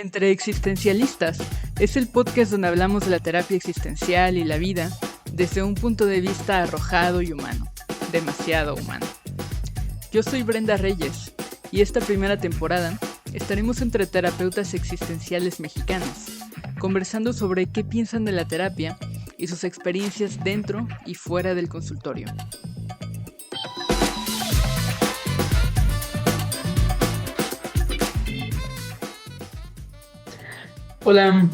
Entre Existencialistas es el podcast donde hablamos de la terapia existencial y la vida desde un punto de vista arrojado y humano, demasiado humano. Yo soy Brenda Reyes y esta primera temporada estaremos entre terapeutas existenciales mexicanos, conversando sobre qué piensan de la terapia y sus experiencias dentro y fuera del consultorio. Hola,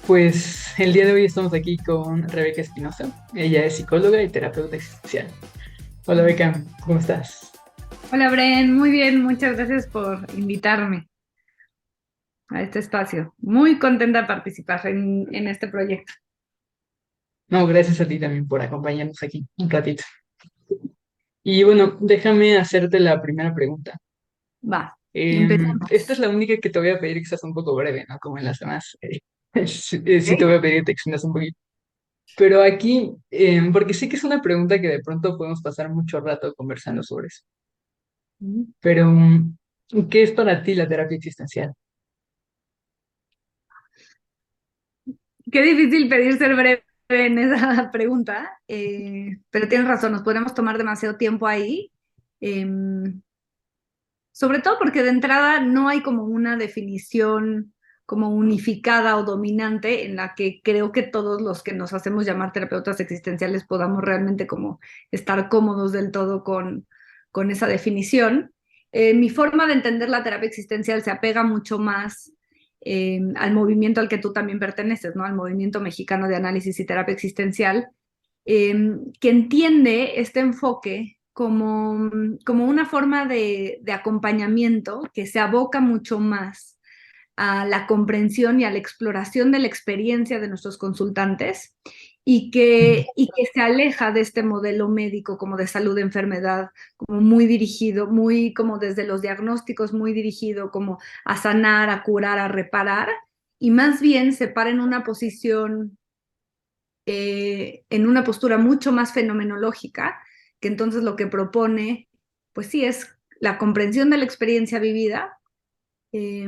pues el día de hoy estamos aquí con Rebeca Espinosa. Ella es psicóloga y terapeuta existencial. Hola Beca, ¿cómo estás? Hola Bren, muy bien, muchas gracias por invitarme a este espacio. Muy contenta de participar en este proyecto. No, gracias a ti también por acompañarnos aquí un ratito. Y bueno, déjame hacerte la primera pregunta. Va, empezamos. Esta es la única que te voy a pedir que seas un poco breve, ¿no? Como en las demás. Sí te voy ¿Ok? a pedir que te extiendas un poquito. Pero aquí, porque sé que es una pregunta que de pronto podemos pasar mucho rato conversando sobre eso. Pero, ¿qué es para ti la terapia existencial? Qué difícil pedir ser breve en esa pregunta, pero tienes razón, nos podemos tomar demasiado tiempo ahí. Sobre todo porque de entrada no hay como una definición como unificada o dominante en la que creo que todos los que nos hacemos llamar terapeutas existenciales podamos realmente como estar cómodos del todo con esa definición. Mi forma de entender la terapia existencial se apega mucho más al movimiento al que tú también perteneces, ¿no? Al movimiento mexicano de análisis y terapia existencial, que entiende este enfoque como una forma de acompañamiento que se aboca mucho más a la comprensión y a la exploración de la experiencia de nuestros consultantes y que se aleja de este modelo médico como de salud de enfermedad, como muy dirigido, muy como desde los diagnósticos, muy dirigido como a sanar, a curar, a reparar, y más bien se para en una postura mucho más fenomenológica, que entonces lo que propone, pues sí, es la comprensión de la experiencia vivida, eh,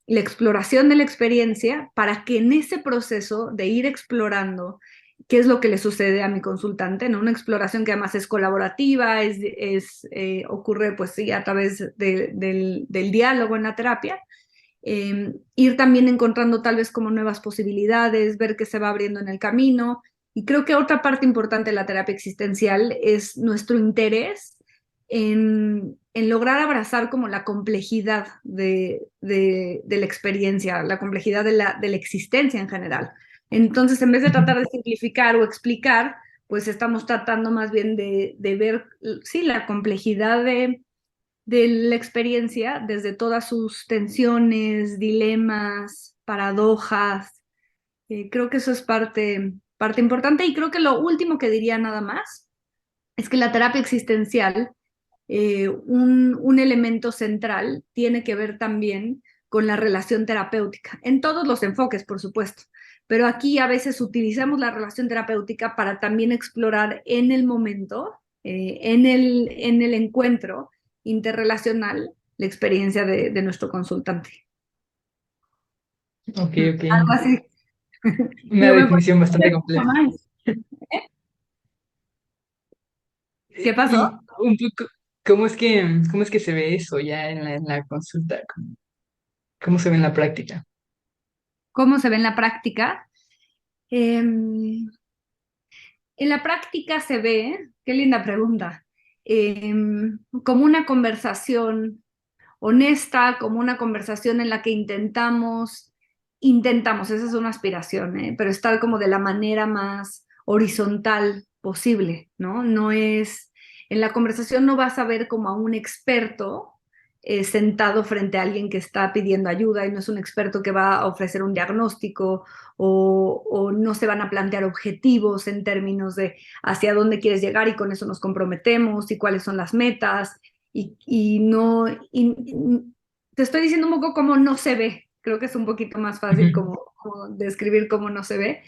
la exploración de la experiencia, para que en ese proceso de ir explorando qué es lo que le sucede a mi consultante, ¿no? Una exploración que además es colaborativa, ocurre pues sí a través del diálogo en la terapia, ir también encontrando tal vez como nuevas posibilidades, ver qué se va abriendo en el camino. Y creo que otra parte importante de la terapia existencial es nuestro interés en lograr abrazar como la complejidad de la experiencia, la complejidad de la existencia en general. Entonces, en vez de tratar de simplificar o explicar, pues estamos tratando más bien de ver, sí, la complejidad de la experiencia desde todas sus tensiones, dilemas, paradojas. Creo que eso es parte importante, y creo que lo último que diría nada más es que la terapia existencial, un elemento central, tiene que ver también con la relación terapéutica, en todos los enfoques, por supuesto, pero aquí a veces utilizamos la relación terapéutica para también explorar en el momento, en el encuentro interrelacional, la experiencia de nuestro consultante. Ok, ok. Algo así. Una Digo, me puedo definición bastante decir mucho compleja. más. ¿Qué pasó? Y un poco, ¿cómo es que se ve eso ya en la consulta? ¿Cómo se ve en la práctica? ¿Cómo se ve en la práctica? En la práctica se ve, qué linda pregunta, como una conversación honesta, como una conversación en la que intentamos, esa es una aspiración, pero estar como de la manera más horizontal posible, ¿no? No es, en la conversación no vas a ver como a un experto sentado frente a alguien que está pidiendo ayuda, y no es un experto que va a ofrecer un diagnóstico, o no se van a plantear objetivos en términos de hacia dónde quieres llegar y con eso nos comprometemos y cuáles son las metas, y no, te estoy diciendo un poco cómo no se ve. Creo que es un poquito más fácil como describir cómo no se ve.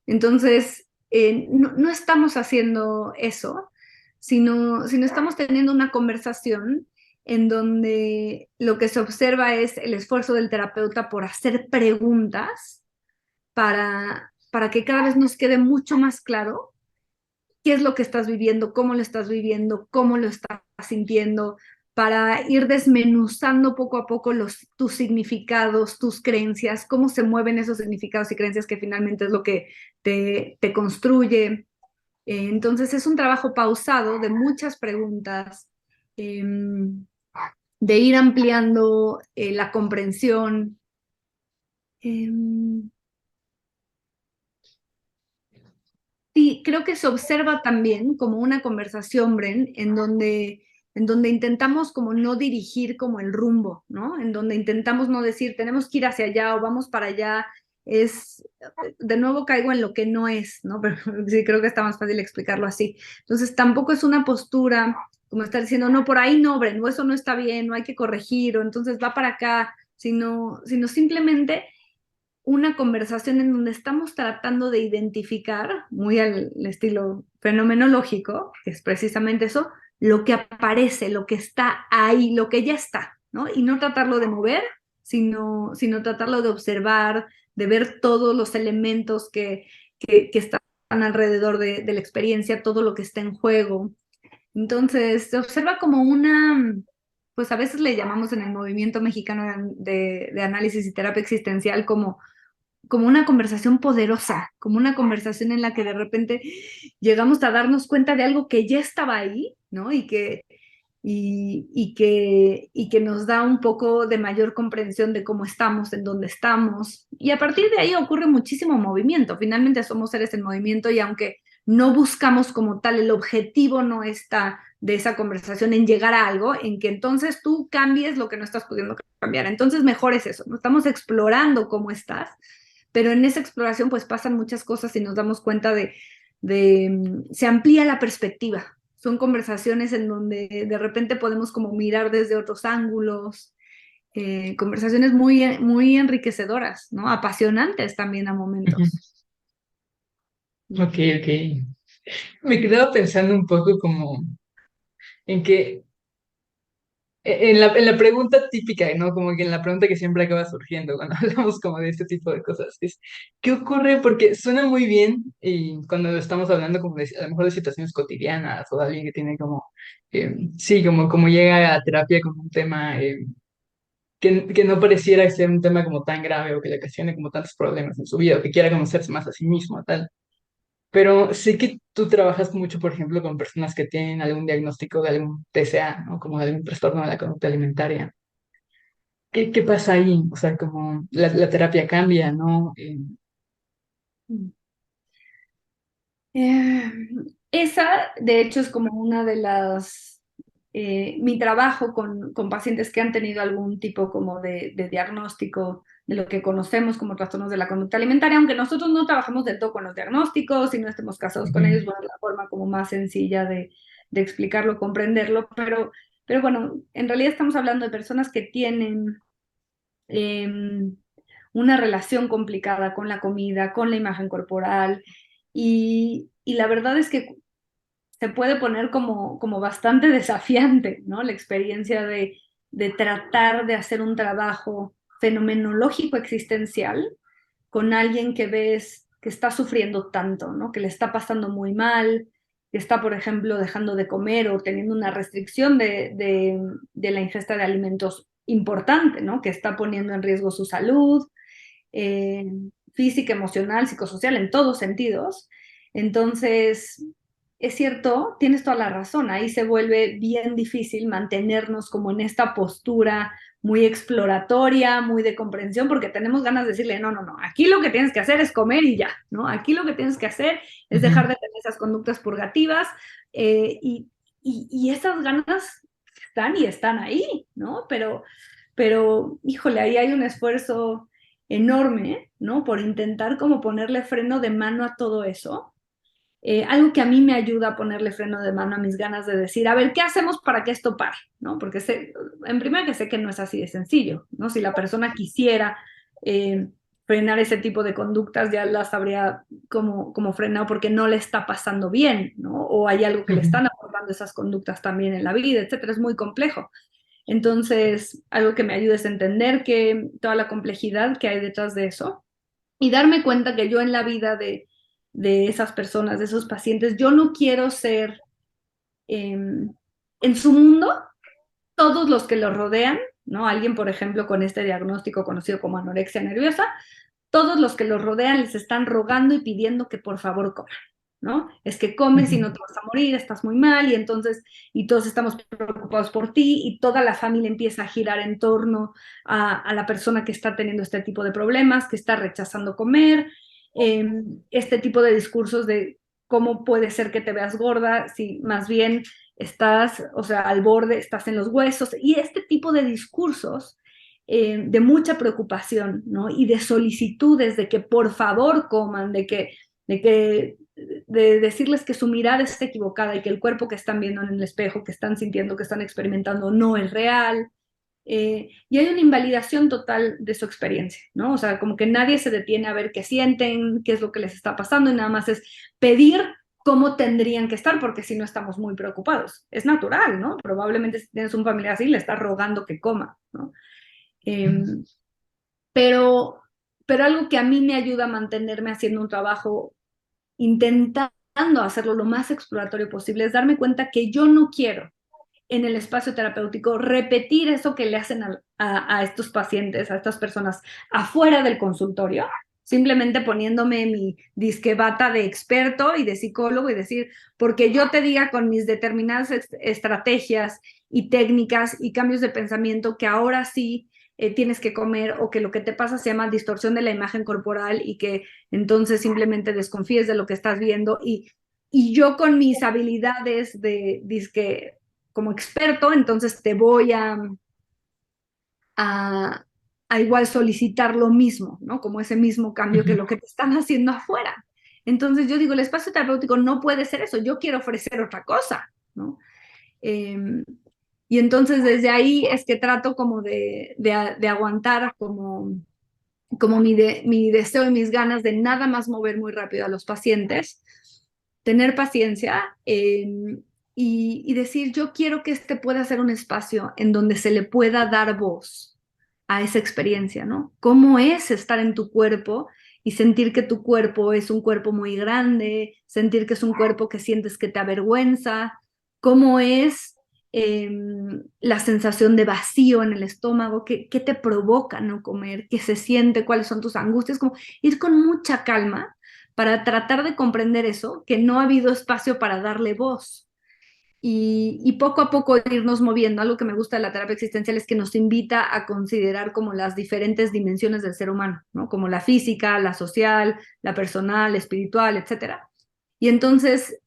Entonces, no estamos haciendo eso, sino estamos teniendo una conversación en donde lo que se observa es el esfuerzo del terapeuta por hacer preguntas para que cada vez nos quede mucho más claro qué es lo que estás viviendo, cómo lo estás sintiendo, para ir desmenuzando poco a poco tus significados, tus creencias, cómo se mueven esos significados y creencias que finalmente es lo que te construye. Entonces es un trabajo pausado de muchas preguntas, de ir ampliando la comprensión. Sí, creo que se observa también como una conversación, Bren, en donde intentamos como no dirigir como el rumbo, ¿no? En donde intentamos no decir, tenemos que ir hacia allá o vamos para allá. De nuevo caigo en lo que no es, ¿no? Pero sí, creo que está más fácil explicarlo así. Entonces, tampoco es una postura como estar diciendo, no, por ahí no, Bren, o eso no está bien, no hay que corregir, o entonces va para acá, sino simplemente una conversación en donde estamos tratando de identificar, muy al estilo fenomenológico, que es precisamente eso, lo que aparece, lo que está ahí, lo que ya está, ¿no? Y no tratarlo de mover, sino tratarlo de observar, de ver todos los elementos que están alrededor de la experiencia, todo lo que está en juego. Entonces, se observa como pues a veces le llamamos en el movimiento mexicano de análisis y terapia existencial como una conversación poderosa, como una conversación en la que de repente llegamos a darnos cuenta de algo que ya estaba ahí, ¿no? Y que nos da un poco de mayor comprensión de cómo estamos, en dónde estamos. Y a partir de ahí ocurre muchísimo movimiento. Finalmente somos seres en movimiento y aunque no buscamos como tal, el objetivo no está de esa conversación en llegar a algo, en que entonces tú cambies lo que no estás pudiendo cambiar. Entonces mejor es eso, ¿no? Estamos explorando cómo estás, pero en esa exploración pues pasan muchas cosas y nos damos cuenta se amplía la perspectiva. Son conversaciones en donde de repente podemos como mirar desde otros ángulos, conversaciones muy, muy enriquecedoras, ¿no? Apasionantes también a momentos. Ok, ok. Me quedaba pensando un poco como en que, en la pregunta típica, ¿no? Como que en la pregunta que siempre acaba surgiendo cuando hablamos como de este tipo de cosas, es, ¿qué ocurre? Porque suena muy bien y cuando estamos hablando como de, a lo mejor de situaciones cotidianas o de alguien que tiene como, sí, como llega a terapia como un tema que no pareciera ser un tema como tan grave o que le ocasione como tantos problemas en su vida o que quiera conocerse más a sí mismo, tal. Pero sé que tú trabajas mucho, por ejemplo, con personas que tienen algún diagnóstico de algún TCA, ¿no? Como de algún trastorno de la conducta alimentaria. ¿Qué pasa ahí? O sea, como la terapia cambia, ¿no? Eh, Esa, de hecho, es como una de mi trabajo con pacientes que han tenido algún tipo como de diagnóstico de lo que conocemos como trastornos de la conducta alimentaria, aunque nosotros no trabajamos del todo con los diagnósticos y no estemos casados con ellos, Ujú. bueno, es la forma como más sencilla de explicarlo, comprenderlo, pero bueno, en realidad estamos hablando de personas que tienen eh, una relación complicada con la comida, con la imagen corporal, y la verdad es que se puede poner como bastante desafiante, ¿no? La experiencia de tratar de hacer un trabajo fenomenológico existencial con alguien que ves que está sufriendo tanto, ¿no? Que le está pasando muy mal, que está, por ejemplo, dejando de comer o teniendo una restricción de la ingesta de alimentos importante, ¿no? Que está poniendo en riesgo su salud, eh, física, emocional, psicosocial, en todos sentidos. Entonces, es cierto, tienes toda la razón, ahí se vuelve bien difícil mantenernos como en esta postura muy exploratoria, muy de comprensión, porque tenemos ganas de decirle, no, no, no, aquí lo que tienes que hacer es comer y ya, ¿no? Aquí lo que tienes que hacer es Ujú. dejar de tener esas conductas purgativas, y esas ganas están ahí, ¿no? Híjole, ahí hay un esfuerzo enorme, ¿no? Por intentar como ponerle freno de mano a todo eso. Algo que a mí me ayuda a ponerle freno de mano a mis ganas de decir, a ver, ¿qué hacemos para que esto pare? ¿No? Porque en primer que sé que no es así de sencillo, ¿no? Si la persona quisiera eh, frenar ese tipo de conductas, ya las habría como frenado porque no le está pasando bien, ¿no? O hay algo que le Ujú. están aportando esas conductas también en la vida, etcétera. Es muy complejo. Entonces, algo que me ayuda es entender que toda la complejidad que hay detrás de eso y darme cuenta que yo en la vida de esas personas, de esos pacientes, yo no quiero ser en su mundo todos los que lo rodean, ¿no? Alguien, por ejemplo, con este diagnóstico conocido como anorexia nerviosa, todos los que los rodean les están rogando y pidiendo que por favor coman, ¿no? Es que comes y no te vas a morir, estás muy mal, y entonces, y todos estamos preocupados por ti, y toda la familia empieza a girar en torno a la persona que está teniendo este tipo de problemas, que está rechazando comer, este tipo de discursos de cómo puede ser que te veas gorda si más bien estás, o sea, al borde, estás en los huesos, y este tipo de discursos de mucha preocupación, ¿no? Y de solicitudes de que por favor coman, de decirles que su mirada está equivocada y que el cuerpo que están viendo en el espejo, que están sintiendo, que están experimentando, no es real. Y hay una invalidación total de su experiencia, ¿no? O sea, como que nadie se detiene a ver qué sienten, qué es lo que les está pasando, y nada más es pedir cómo tendrían que estar, porque si no estamos muy preocupados. Es natural, ¿no? Probablemente si tienes un familiar así, le estás rogando que coma, ¿no? Eh, pero, pero algo que a mí me ayuda a mantenerme haciendo un trabajo, intentando hacerlo lo más exploratorio posible, es darme cuenta que yo no quiero en el espacio terapéutico repetir eso que le hacen a estos pacientes, a estas personas afuera del consultorio, simplemente poniéndome mi disque bata de experto y de psicólogo y decir, porque yo te diga con mis determinadas estrategias y técnicas y cambios de pensamiento que ahora sí tienes que comer, o que lo que te pasa se llama distorsión de la imagen corporal y que entonces simplemente desconfíes de lo que estás viendo, y yo con mis habilidades de disque como experto, entonces te voy a, a igual solicitar lo mismo, ¿no? Como ese mismo cambio que lo que te están haciendo afuera. Entonces yo digo, el espacio terapéutico no puede ser eso, yo quiero ofrecer otra cosa, ¿no? Y entonces desde ahí es que trato como de aguantar como mi deseo y mis ganas de nada más mover muy rápido a los pacientes, tener paciencia y decir, yo quiero que este pueda ser un espacio en donde se le pueda dar voz a esa experiencia, ¿no? ¿Cómo es estar en tu cuerpo y sentir que tu cuerpo es un cuerpo muy grande, sentir que es un cuerpo que sientes que te avergüenza? ¿Cómo es la sensación de vacío en el estómago? ¿Qué te provoca no comer? ¿Qué se siente? ¿Cuáles son tus angustias? Como ir con mucha calma para tratar de comprender eso, que no ha habido espacio para darle voz. Y poco a poco irnos moviendo. Algo que me gusta de la terapia existencial es que nos invita a considerar como las diferentes dimensiones del ser humano, ¿no? Como la física, la social, la personal, la espiritual, etcétera. Y entonces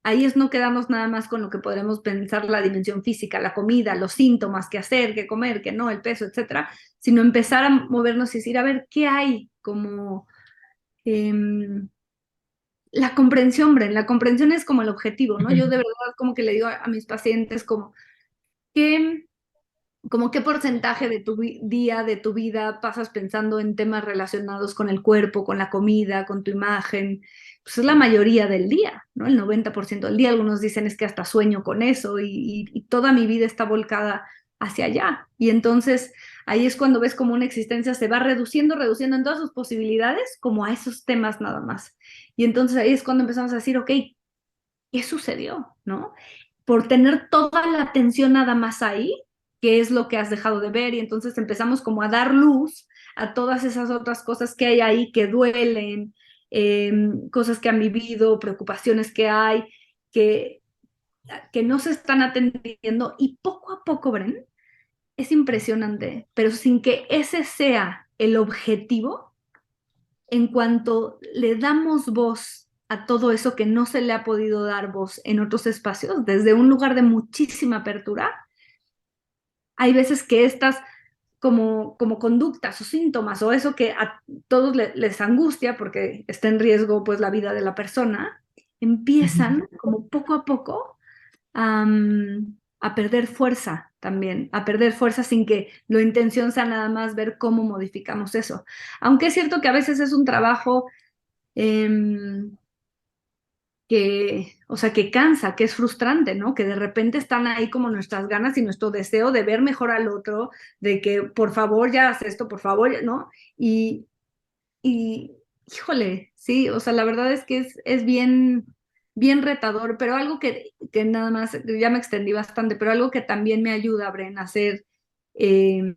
ahí es no quedarnos nada más con lo que podremos pensar la dimensión física, la comida, los síntomas, qué hacer, qué comer, qué no, el peso, etcétera, sino empezar a movernos y decir, a ver, ¿qué hay como la comprensión, Bren? La comprensión es como el objetivo, ¿no? Yo de verdad como que le digo a mis pacientes ¿qué, como qué porcentaje de tu día, de tu vida pasas pensando en temas relacionados con el cuerpo, con la comida, con tu imagen? Pues es la mayoría del día, ¿no? El 90% del día. Algunos dicen es que hasta sueño con eso, y toda mi vida está volcada hacia allá. Y entonces ahí es cuando ves como una existencia se va reduciendo, reduciendo en todas sus posibilidades, como a esos temas nada más. Y entonces ahí es cuando empezamos a decir, ok, ¿qué sucedió? ¿No? Por tener toda la atención nada más ahí, ¿qué es lo que has dejado de ver? Y entonces empezamos como a dar luz a todas esas otras cosas que hay ahí que duelen, cosas que han vivido, preocupaciones que hay, que, que no se están atendiendo, y poco a poco, Bren, es impresionante, pero sin que ese sea el objetivo, en cuanto le damos voz a todo eso que no se le ha podido dar voz en otros espacios, desde un lugar de muchísima apertura, hay veces que estas como conductas o síntomas o eso que a todos les angustia porque está en riesgo pues la vida de la persona, empiezan como poco a poco a perder fuerza también, a perder fuerza sin que la intención sea nada más ver cómo modificamos eso. Aunque es cierto que a veces es un trabajo eh, o sea, que cansa, que es frustrante, ¿no? Que de repente están ahí como nuestras ganas y nuestro deseo de ver mejor al otro, de que por favor ya haz esto, por favor, ¿no? Y híjole, sí, o sea, la verdad es que es bien, bien retador, pero algo que nada más, ya me extendí bastante, pero algo que también me ayuda, Bren, eh,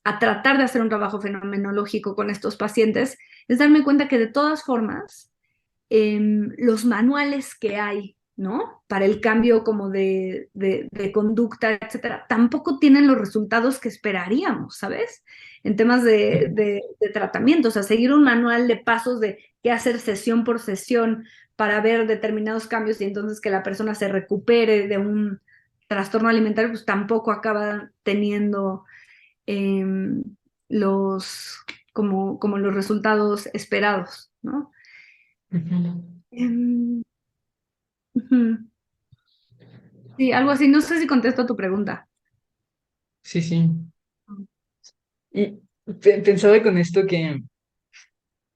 a tratar de hacer un trabajo fenomenológico con estos pacientes, es darme cuenta que de todas formas, los manuales que hay, ¿no? Para el cambio como de conducta, etcétera, tampoco tienen los resultados que esperaríamos, ¿sabes? En temas de tratamiento, o sea, seguir un manual de pasos de qué hacer sesión por sesión para ver determinados cambios y entonces que la persona se recupere de un trastorno alimentario, pues tampoco acaba teniendo eh, los, como los resultados esperados, ¿no? Ujú. Em, ujú. Sí, algo así. No sé si contesto tu pregunta. Sí, sí. Y pensaba con esto que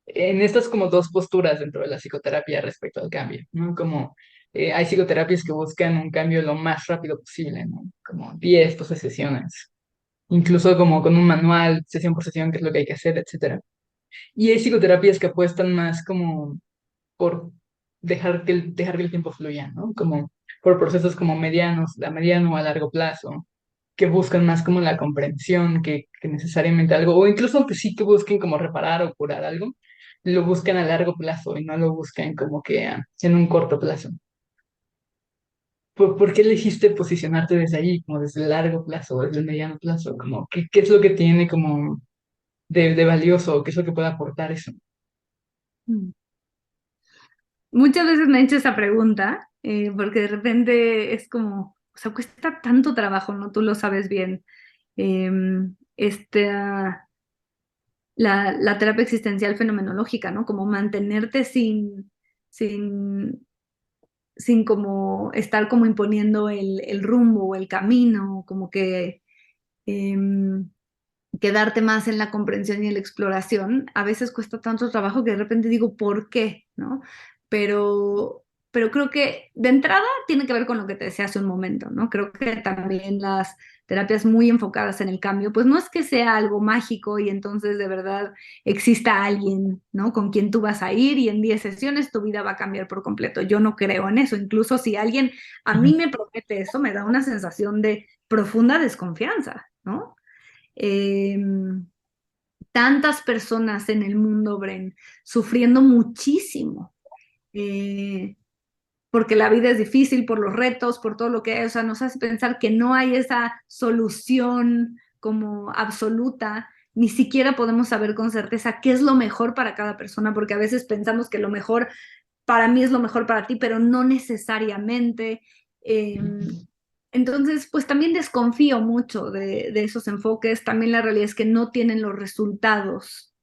en estas como dos posturas dentro de la psicoterapia respecto al cambio, ¿no? Como hay psicoterapias que buscan un cambio lo más rápido posible, ¿no? Como 10, 12 sesiones, incluso como con un manual, sesión por sesión, qué es lo que hay que hacer, etcétera. Y hay psicoterapias que apuestan más como por dejar que el tiempo fluya, ¿no? Como por procesos como medianos, a mediano o a largo plazo, que buscan más como la comprensión que necesariamente algo, o incluso aunque sí que busquen como reparar o curar algo, lo buscan a largo plazo y no lo buscan como que en un corto plazo. ¿Por qué elegiste posicionarte desde ahí, como desde el largo plazo, desde el mediano plazo? Como, ¿qué es lo que tiene como de valioso? ¿Qué es lo que puede aportar eso? Mm. Muchas veces me he hecho esa pregunta, porque de repente es como, o sea, cuesta tanto trabajo, ¿no? Tú lo sabes bien. Esta, la terapia existencial fenomenológica, ¿no? Como mantenerte sin, sin como estar como imponiendo el rumbo o el camino, como que em, quedarte más en la comprensión y en la exploración, a veces cuesta tanto trabajo que de repente digo, ¿por qué? ¿No? Pero, pero creo que de entrada tiene que ver con lo que te decía hace un momento, ¿no? Creo que también las terapias muy enfocadas en el cambio, pues no es que sea algo mágico y entonces de verdad exista alguien, ¿no? Con quien tú vas a ir y en 10 sesiones tu vida va a cambiar por completo. Yo no creo en eso. Incluso si alguien a mí me promete eso, me da una sensación de profunda desconfianza, ¿no? Eh, Tantas personas en el mundo, Bren, sufriendo muchísimo, eh, porque la vida es difícil, por los retos, por todo lo que hay, o sea, nos hace pensar que no hay esa solución como absoluta, ni siquiera podemos saber con certeza qué es lo mejor para cada persona, porque a veces pensamos que lo mejor para mí es lo mejor para ti, pero no necesariamente. Eh, entonces, pues también desconfío mucho de esos enfoques. También la realidad es que no tienen los resultados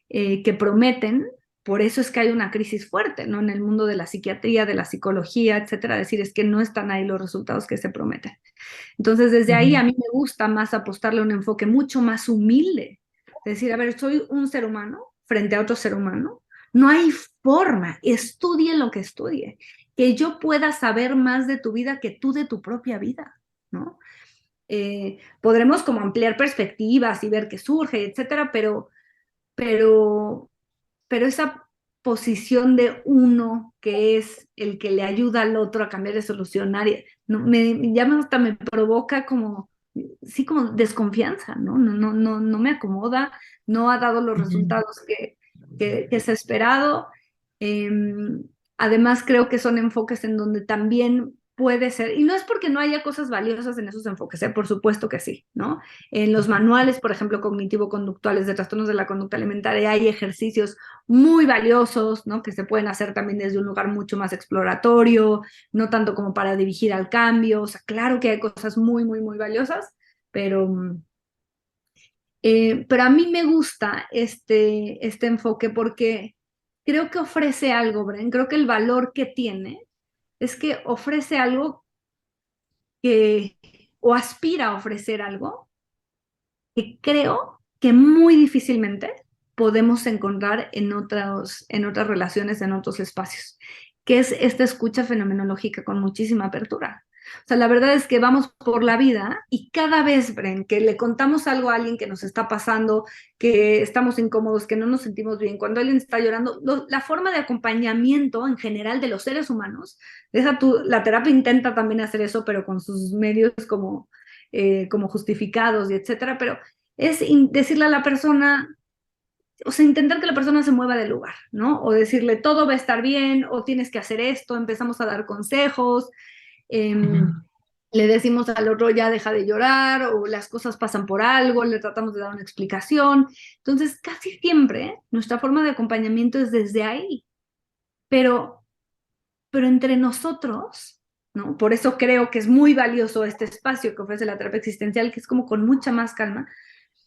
que prometen. Por eso es que hay una crisis fuerte, ¿no? En el mundo de la psiquiatría, de la psicología, etcétera. Decir, es que no están ahí los resultados que se prometen. Entonces, desde ahí a Ujú. mí me gusta más apostarle a un enfoque mucho más humilde. Es decir, a ver, soy un ser humano frente a otro ser humano. No hay forma, estudie lo que estudie, que yo pueda saber más de tu vida que tú de tu propia vida, ¿no? Podremos como ampliar perspectivas y ver qué surge, etcétera, pero, pero esa posición de uno que es el que le ayuda al otro a cambiar de solucionar, no, ya hasta me provoca como, sí, como desconfianza, ¿no? No me acomoda, no ha dado los Ujú. resultados que se ha esperado. Eh, Además, creo que son enfoques en donde también puede ser, y no es porque no haya cosas valiosas en esos enfoques, por supuesto que sí, ¿no? En los manuales, por ejemplo, cognitivo-conductuales de trastornos de la conducta alimentaria, hay ejercicios muy valiosos, ¿no? Que se pueden hacer también desde un lugar mucho más exploratorio, no tanto como para dirigir al cambio. O sea, claro que hay cosas muy, muy, muy valiosas, pero, pero a mí me gusta este enfoque porque creo que ofrece algo, Bren. Creo que el valor que tiene es que ofrece algo que, o aspira a ofrecer algo que creo que muy difícilmente podemos encontrar en otras relaciones, en otros espacios. que es esta escucha fenomenológica con muchísima apertura. O sea, la verdad es que vamos por la vida y cada vez, Bren, que le contamos algo a alguien que nos está pasando, que estamos incómodos, que no nos sentimos bien, cuando alguien está llorando, la forma de acompañamiento en general de los seres humanos, la terapia intenta también hacer eso, pero con sus medios como justificados y etcétera, pero es decirle a la persona, o sea, intentar que la persona se mueva del lugar, ¿no? O decirle, todo va a estar bien, o tienes que hacer esto, empezamos a dar consejos, eh, le decimos al otro, ya deja de llorar, o las cosas pasan por algo, le tratamos de dar una explicación. Entonces, casi siempre nuestra forma de acompañamiento es desde ahí, pero, pero entre nosotros, ¿no? Por eso creo que es muy valioso este espacio que ofrece la terapia existencial, que es como con mucha más calma,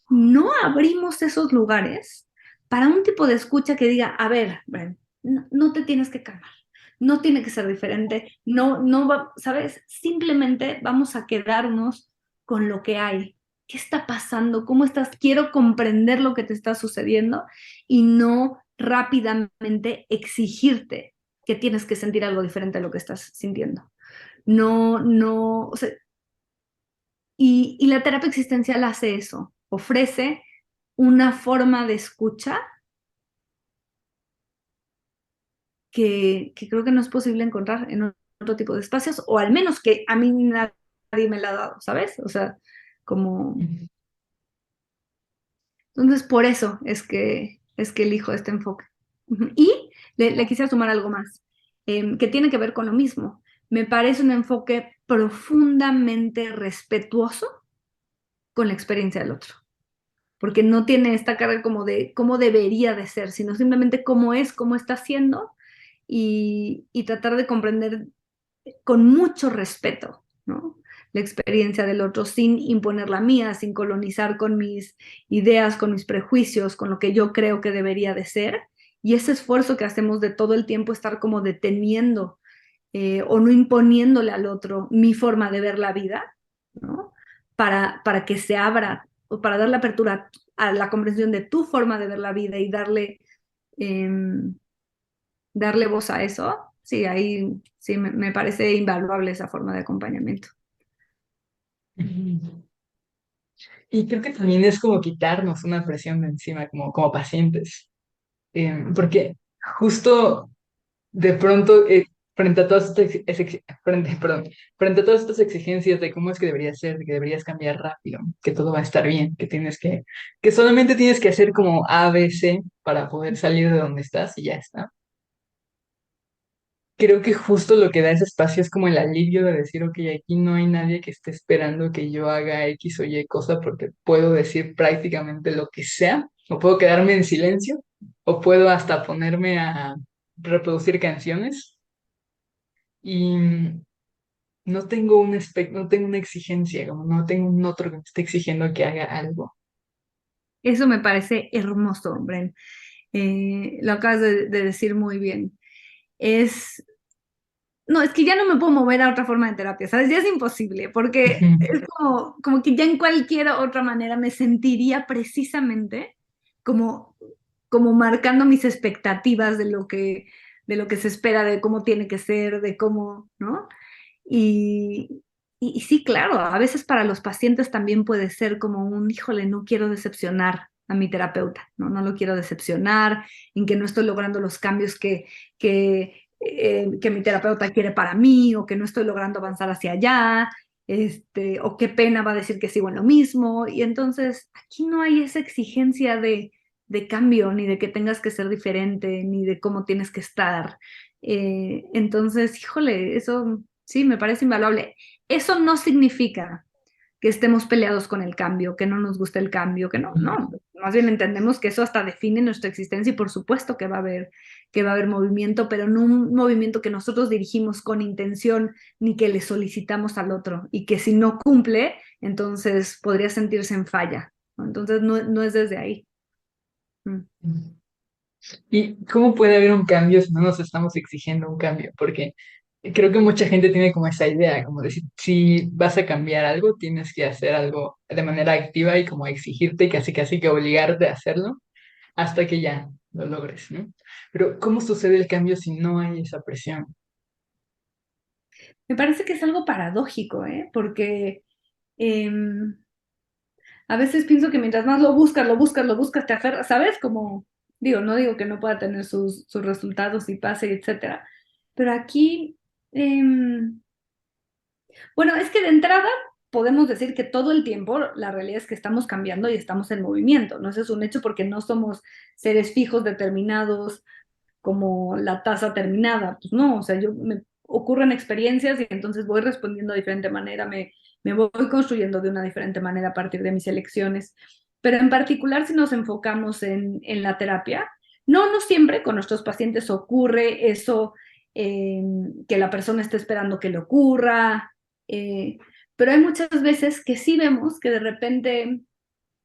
no abrimos esos lugares para un tipo de escucha que diga, a ver, Bren, no te tienes que calmar, no tiene que ser diferente, no va, ¿sabes? Simplemente vamos a quedarnos con lo que hay. ¿Qué está pasando? ¿Cómo estás? Quiero comprender lo que te está sucediendo y no rápidamente exigirte que tienes que sentir algo diferente a lo que estás sintiendo. No, o sea, y la terapia existencial hace eso, ofrece una forma de escucha que creo que no es posible encontrar en otro tipo de espacios, o al menos que a mí nadie me la ha dado, ¿sabes? O sea, como... Entonces, por eso es que elijo este enfoque. Y le quisiera sumar algo más, que tiene que ver con lo mismo. Me parece un enfoque profundamente respetuoso con la experiencia del otro, porque no tiene esta carga como de cómo debería de ser, sino simplemente cómo es, cómo está siendo y tratar de comprender con mucho respeto, ¿no? La experiencia del otro sin imponer la mía, sin colonizar con mis ideas, con mis prejuicios, con lo que yo creo que debería de ser. Y ese esfuerzo que hacemos de todo el tiempo estar como deteniendo o no imponiéndole al otro mi forma de ver la vida, ¿no? Para que se abra o para darle apertura a la comprensión de tu forma de ver la vida y eh, darle voz a eso, sí, ahí sí me parece invaluable esa forma de acompañamiento. Y creo que también es como quitarnos una presión de encima como pacientes. Porque justo de pronto, frente a todas frente a todas estas exigencias de cómo es que debería ser, de que deberías cambiar rápido, que todo va a estar bien, que solamente tienes que hacer como A, B, C para poder salir de donde estás y ya está. Creo que justo lo que da ese espacio es como el alivio de decir, ok, aquí no hay nadie que esté esperando que yo haga X o Y cosa porque puedo decir prácticamente lo que sea, o puedo quedarme en silencio, o puedo hasta ponerme a reproducir canciones y no tengo una exigencia, como no tengo un otro que me esté exigiendo que haga algo. Eso me parece hermoso, Bren. Lo acabas de decir muy bien. Es, no, es que ya no me puedo mover a otra forma de terapia, ¿sabes? Ya es imposible, porque es como que ya en cualquier otra manera me sentiría precisamente como, como marcando mis expectativas de lo que se espera, de cómo tiene que ser, de cómo, ¿no? Y sí, claro, a veces para los pacientes también puede ser como híjole, no quiero decepcionar a mi terapeuta, ¿no? No lo quiero decepcionar, en que no estoy logrando los cambios que mi terapeuta quiere para mí, o que no estoy logrando avanzar hacia allá, o qué pena va a decir que sigo en lo mismo. Y entonces aquí no hay esa exigencia de cambio, ni de que tengas que ser diferente, ni de cómo tienes que estar. Entonces, híjole, eso sí, me parece invaluable. Eso no significa que estemos peleados con el cambio, que no nos guste el cambio, que no, más bien entendemos que eso hasta define nuestra existencia y por supuesto que va a haber movimiento, pero no un movimiento que nosotros dirigimos con intención ni que le solicitamos al otro y que si no cumple, entonces podría sentirse en falla, ¿no? Entonces no es desde ahí. Mm. ¿Y cómo puede haber un cambio si no nos estamos exigiendo un cambio? Porque creo que mucha gente tiene como esa idea, como decir, si vas a cambiar algo, tienes que hacer algo de manera activa y como exigirte y casi casi que obligarte a hacerlo hasta que ya. lo logres, ¿no? Pero ¿cómo sucede el cambio si no hay esa presión? Me parece que es algo paradójico, ¿eh? Porque em, a veces pienso que mientras más lo buscas, te aferras, ¿sabes? Como, digo, no digo que no pueda tener sus resultados y pase, etcétera. Pero aquí, em, bueno, es que de entrada podemos decir que todo el tiempo la realidad es que estamos cambiando y estamos en movimiento, ¿no? Eso es un hecho porque no somos seres fijos determinados como la tasa terminada. Pues no, o sea, me ocurren experiencias y entonces voy respondiendo de diferente manera, me voy construyendo de una diferente manera a partir de mis elecciones. Pero en particular, si nos enfocamos en la terapia, no siempre con nuestros pacientes ocurre eso, que la persona esté esperando que le ocurra, eh, pero hay muchas veces que sí vemos que de repente,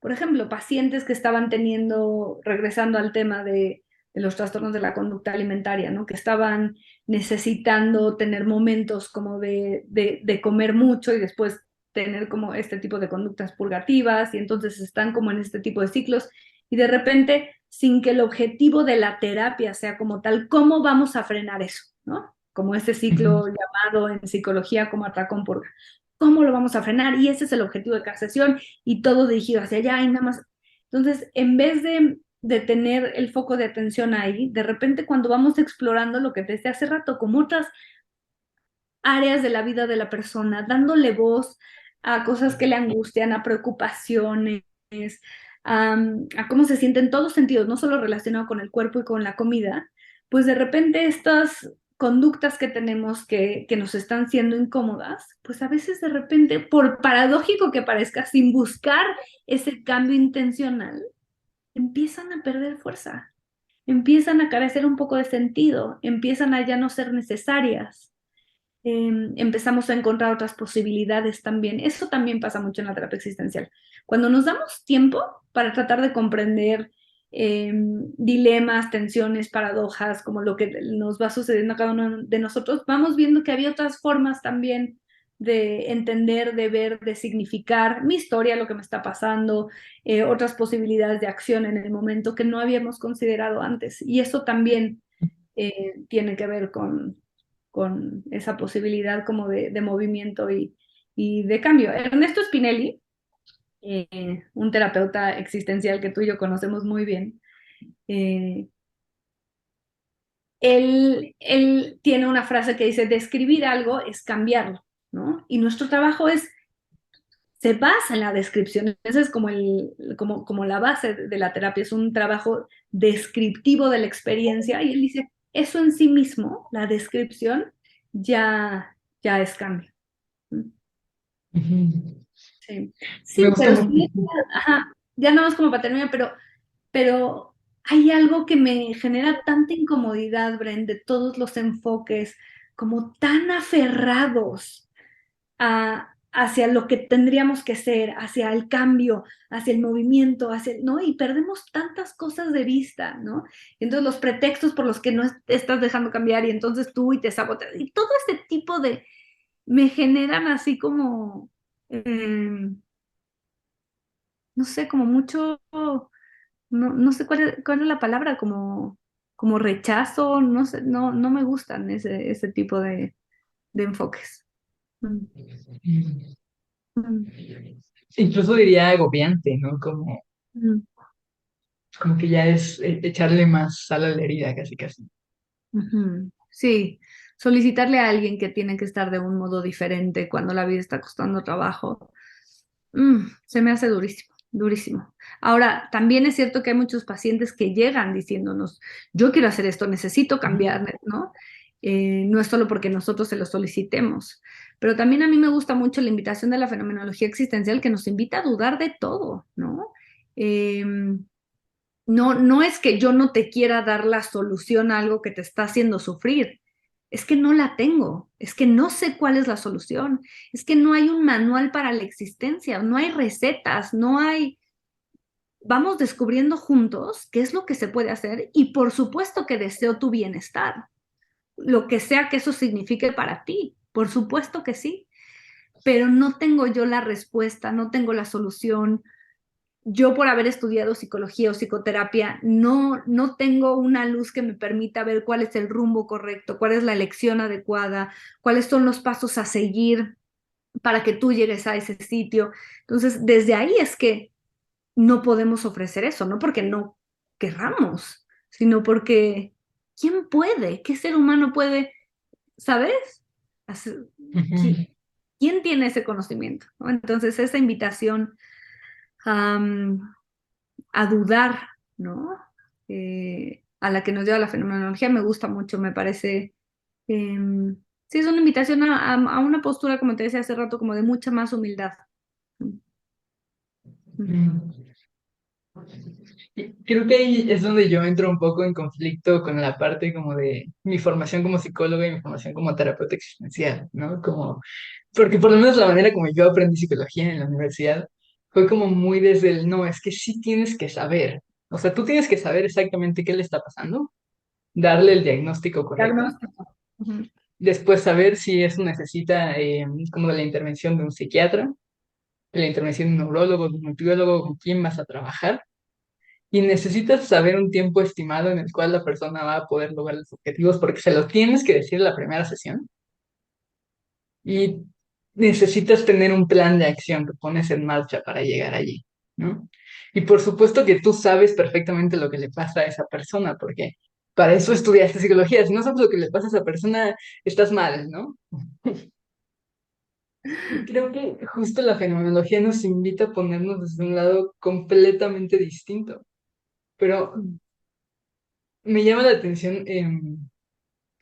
por ejemplo, pacientes que estaban teniendo, regresando al tema de los trastornos de la conducta alimentaria, ¿no? Que estaban necesitando tener momentos como de comer mucho y después tener como este tipo de conductas purgativas y entonces están como en este tipo de ciclos y de repente, sin que el objetivo de la terapia sea como tal, ¿cómo vamos a frenar eso? ¿No? Como este ciclo Ujú. llamado en psicología como atracón purga. ¿Cómo lo vamos a frenar? Y ese es el objetivo de cada sesión y todo dirigido hacia allá y nada más. Entonces, en vez de tener el foco de atención ahí, de repente cuando vamos explorando lo que te decía hace rato, como otras áreas de la vida de la persona, dándole voz a cosas que le angustian, a preocupaciones, a cómo se siente en todos sentidos, no solo relacionado con el cuerpo y con la comida, pues de repente estas conductas que tenemos que nos están siendo incómodas, pues a veces de repente, por paradójico que parezca, sin buscar ese cambio intencional, empiezan a perder fuerza, empiezan a carecer un poco de sentido, empiezan a ya no ser necesarias. Empezamos a encontrar otras posibilidades también. Eso también pasa mucho en la terapia existencial. Cuando nos damos tiempo para tratar de comprender dilemas, tensiones, paradojas, como lo que nos va sucediendo a cada uno de nosotros, vamos viendo que había otras formas también de entender, de ver, de significar mi historia, lo que me está pasando, otras posibilidades de acción en el momento que no habíamos considerado antes. Y eso también tiene que ver con esa posibilidad como de movimiento y de cambio. Ernesto Spinelli, un terapeuta existencial que tú y yo conocemos muy bien, eh, él tiene una frase que dice, describir algo es cambiarlo, ¿no? Y nuestro trabajo se basa en la descripción, esa es como la base de la terapia, es un trabajo descriptivo de la experiencia y él dice, eso en sí mismo, la descripción, ya es cambio. Ujú. Sí, Me sí, gusta pero mucho. sí, ajá, ya no es como para terminar, pero hay algo que me genera tanta incomodidad, Bren, de todos los enfoques, como tan aferrados hacia lo que tendríamos que ser, hacia el cambio, hacia el movimiento, ¿no? Y perdemos tantas cosas de vista, ¿no? Entonces los pretextos por los que no estás dejando cambiar y entonces tú y te saboteas, y todo ese tipo me generan así como, no sé, como mucho, no sé cuál es la palabra, como rechazo, no sé, no me gustan ese tipo de enfoques. Mm, Mm. mm, Incluso diría agobiante, ¿no? mm, Como que ya es echarle más sal a la herida, casi, casi. ujú. Sí, solicitarle a alguien que tiene que estar de un modo diferente cuando la vida está costando trabajo, se me hace durísimo, durísimo. Ahora, también es cierto que hay muchos pacientes que llegan diciéndonos, yo quiero hacer esto, necesito cambiar, ¿no? No es solo porque nosotros se lo solicitemos, pero también a mí me gusta mucho la invitación de la fenomenología existencial que nos invita a dudar de todo, ¿no? No es que yo no te quiera dar la solución a algo que te está haciendo sufrir, es que no la tengo, es que no sé cuál es la solución, es que no hay un manual para la existencia, no hay recetas, no hay... Vamos descubriendo juntos qué es lo que se puede hacer y por supuesto que deseo tu bienestar, lo que sea que eso signifique para ti, por supuesto que sí, pero no tengo yo la respuesta, no tengo la solución, yo por haber estudiado psicología o psicoterapia, no tengo una luz que me permita ver cuál es el rumbo correcto, cuál es la elección adecuada, cuáles son los pasos a seguir para que tú llegues a ese sitio. Entonces, desde ahí es que no podemos ofrecer eso, no porque no querramos, sino porque ¿quién puede? ¿Qué ser humano puede, sabes? Hacer- Ujú. ¿qui- ¿Quién tiene ese conocimiento? ¿No? Entonces, esa invitación a dudar, ¿no? A la que nos lleva la fenomenología me gusta mucho, me parece, sí, es una invitación a una postura, como te decía hace rato, como de mucha más humildad. Mm. Y creo que ahí es donde yo entro un poco en conflicto con la parte como de mi formación como psicóloga y mi formación como terapeuta existencial, ¿no? Como, porque por lo menos la manera como yo aprendí psicología en la universidad fue como muy desde el, no, es que sí tienes que saber. O sea, tú tienes que saber exactamente qué le está pasando, darle el diagnóstico correcto, Diagnóstico. Ujú. después saber si eso necesita como de la intervención de un psiquiatra, de la intervención de un neurólogo, de un nutriólogo, con quién vas a trabajar. Y necesitas saber un tiempo estimado en el cual la persona va a poder lograr los objetivos porque se lo tienes que decir en la primera sesión. Y necesitas tener un plan de acción que pones en marcha para llegar allí, ¿no? Y por supuesto que tú sabes perfectamente lo que le pasa a esa persona, porque para eso estudiaste psicología. Si no sabes lo que le pasa a esa persona, estás mal, ¿no? Y creo que justo la fenomenología nos invita a ponernos desde un lado completamente distinto. Pero me llama la atención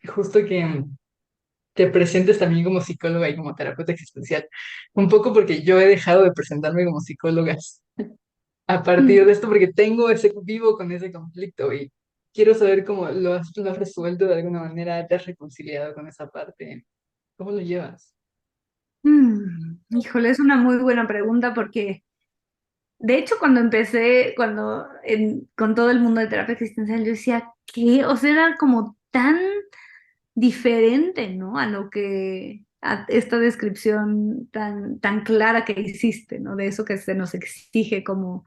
justo que te presentes también como psicóloga y como terapeuta existencial. Un poco porque yo he dejado de presentarme como psicóloga a partir de esto, porque tengo ese, vivo con ese conflicto y quiero saber cómo lo has resuelto de alguna manera, te has reconciliado con esa parte. ¿Cómo lo llevas? Híjole, es una muy buena pregunta porque, de hecho, cuando empecé, con todo el mundo de terapia existencial, yo decía, ¿qué? O sea, era como tan diferente, ¿no? A lo que, a esta descripción tan clara que hiciste, ¿no? De eso que se nos exige como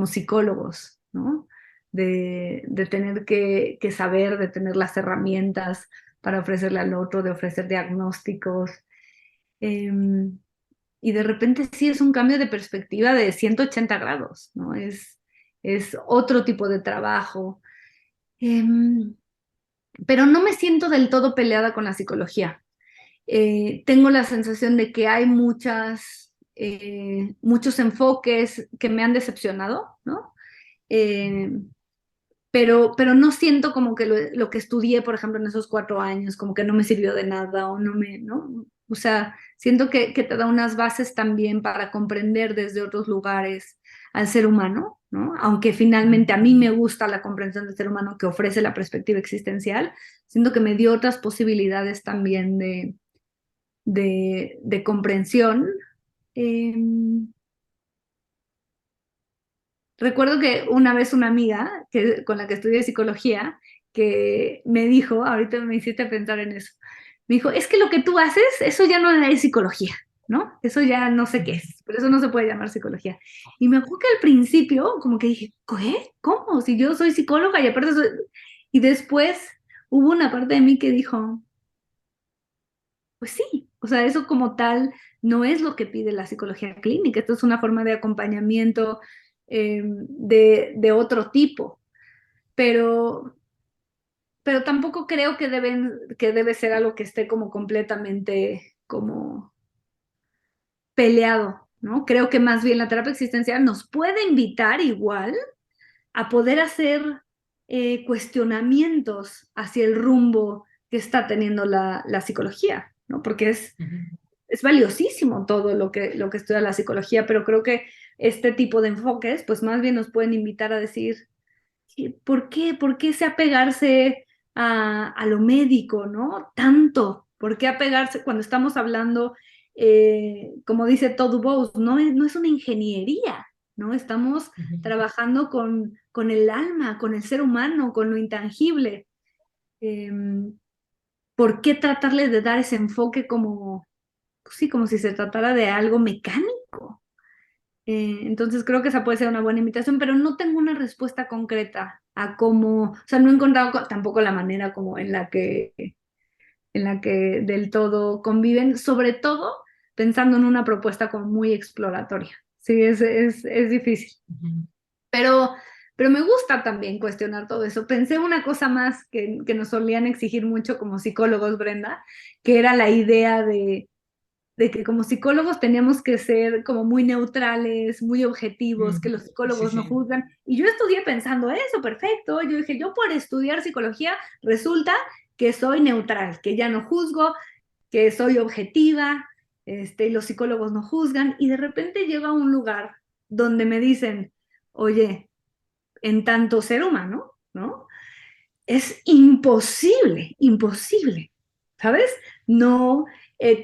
psicólogos, ¿no? De tener que saber, de tener las herramientas para ofrecerle al otro, de ofrecer diagnósticos. Em, y de repente sí es un cambio de perspectiva de 180 grados, ¿no? Es otro tipo de trabajo. Em, pero no me siento del todo peleada con la psicología. Tengo la sensación de que hay muchos enfoques que me han decepcionado, ¿no? Eh, pero no siento como que lo que estudié, por ejemplo, en esos 4 años, como que no me sirvió de nada o no me, ¿no? O sea, siento que te da unas bases también para comprender desde otros lugares al ser humano, ¿no? Aunque finalmente a mí me gusta la comprensión del ser humano que ofrece la perspectiva existencial, siento que me dio otras posibilidades también de comprensión. Em, Recuerdo que una vez una amiga con la que estudié psicología, que me dijo, ahorita me hiciste pensar en eso, me dijo, es que lo que tú haces, eso ya no es psicología, ¿no? Eso ya no sé qué es, pero eso no se puede llamar psicología. Y me acuerdo que al principio, como que dije, ¿qué? ¿Cómo? Si yo soy psicóloga y aparte soy... Y después hubo una parte de mí que dijo, pues sí, o sea, eso como tal no es lo que pide la psicología clínica, esto es una forma de acompañamiento de otro tipo, pero, pero tampoco creo que debe ser algo que esté como completamente como peleado, ¿no? Creo que más bien la terapia existencial nos puede invitar igual a poder hacer cuestionamientos hacia el rumbo que está teniendo la psicología, ¿no? Porque Ujú. es valiosísimo todo lo que estudia la psicología, pero creo que este tipo de enfoques, pues más bien nos pueden invitar a decir, ¿por qué? ¿Por qué se apegarse a lo médico, ¿no? Tanto. ¿Por qué apegarse cuando estamos hablando, como dice Todd Bowles, no es una ingeniería, ¿no? Estamos Ujú. trabajando con el alma, con el ser humano, con lo intangible. Eh, ¿Por qué tratarle de dar ese enfoque como, pues sí, como si se tratara de algo mecánico? Entonces creo que esa puede ser una buena invitación, pero no tengo una respuesta concreta a cómo, o sea, no he encontrado tampoco la manera como en la que del todo conviven, sobre todo pensando en una propuesta como muy exploratoria. Sí, es difícil. Ujú. Pero, pero me gusta también cuestionar todo eso. Pensé una cosa más que nos solían exigir mucho como psicólogos, Brenda, que era la idea de que como psicólogos teníamos que ser como muy neutrales, muy objetivos, que los Sí, psicólogos no sí. juzgan. Y yo estudié pensando eso, perfecto. Yo dije, yo por estudiar psicología resulta que soy neutral, que ya no juzgo, que soy objetiva, y los psicólogos no juzgan. Y de repente llego a un lugar donde me dicen, oye, en tanto ser humano, ¿no? Es imposible, imposible, ¿sabes? No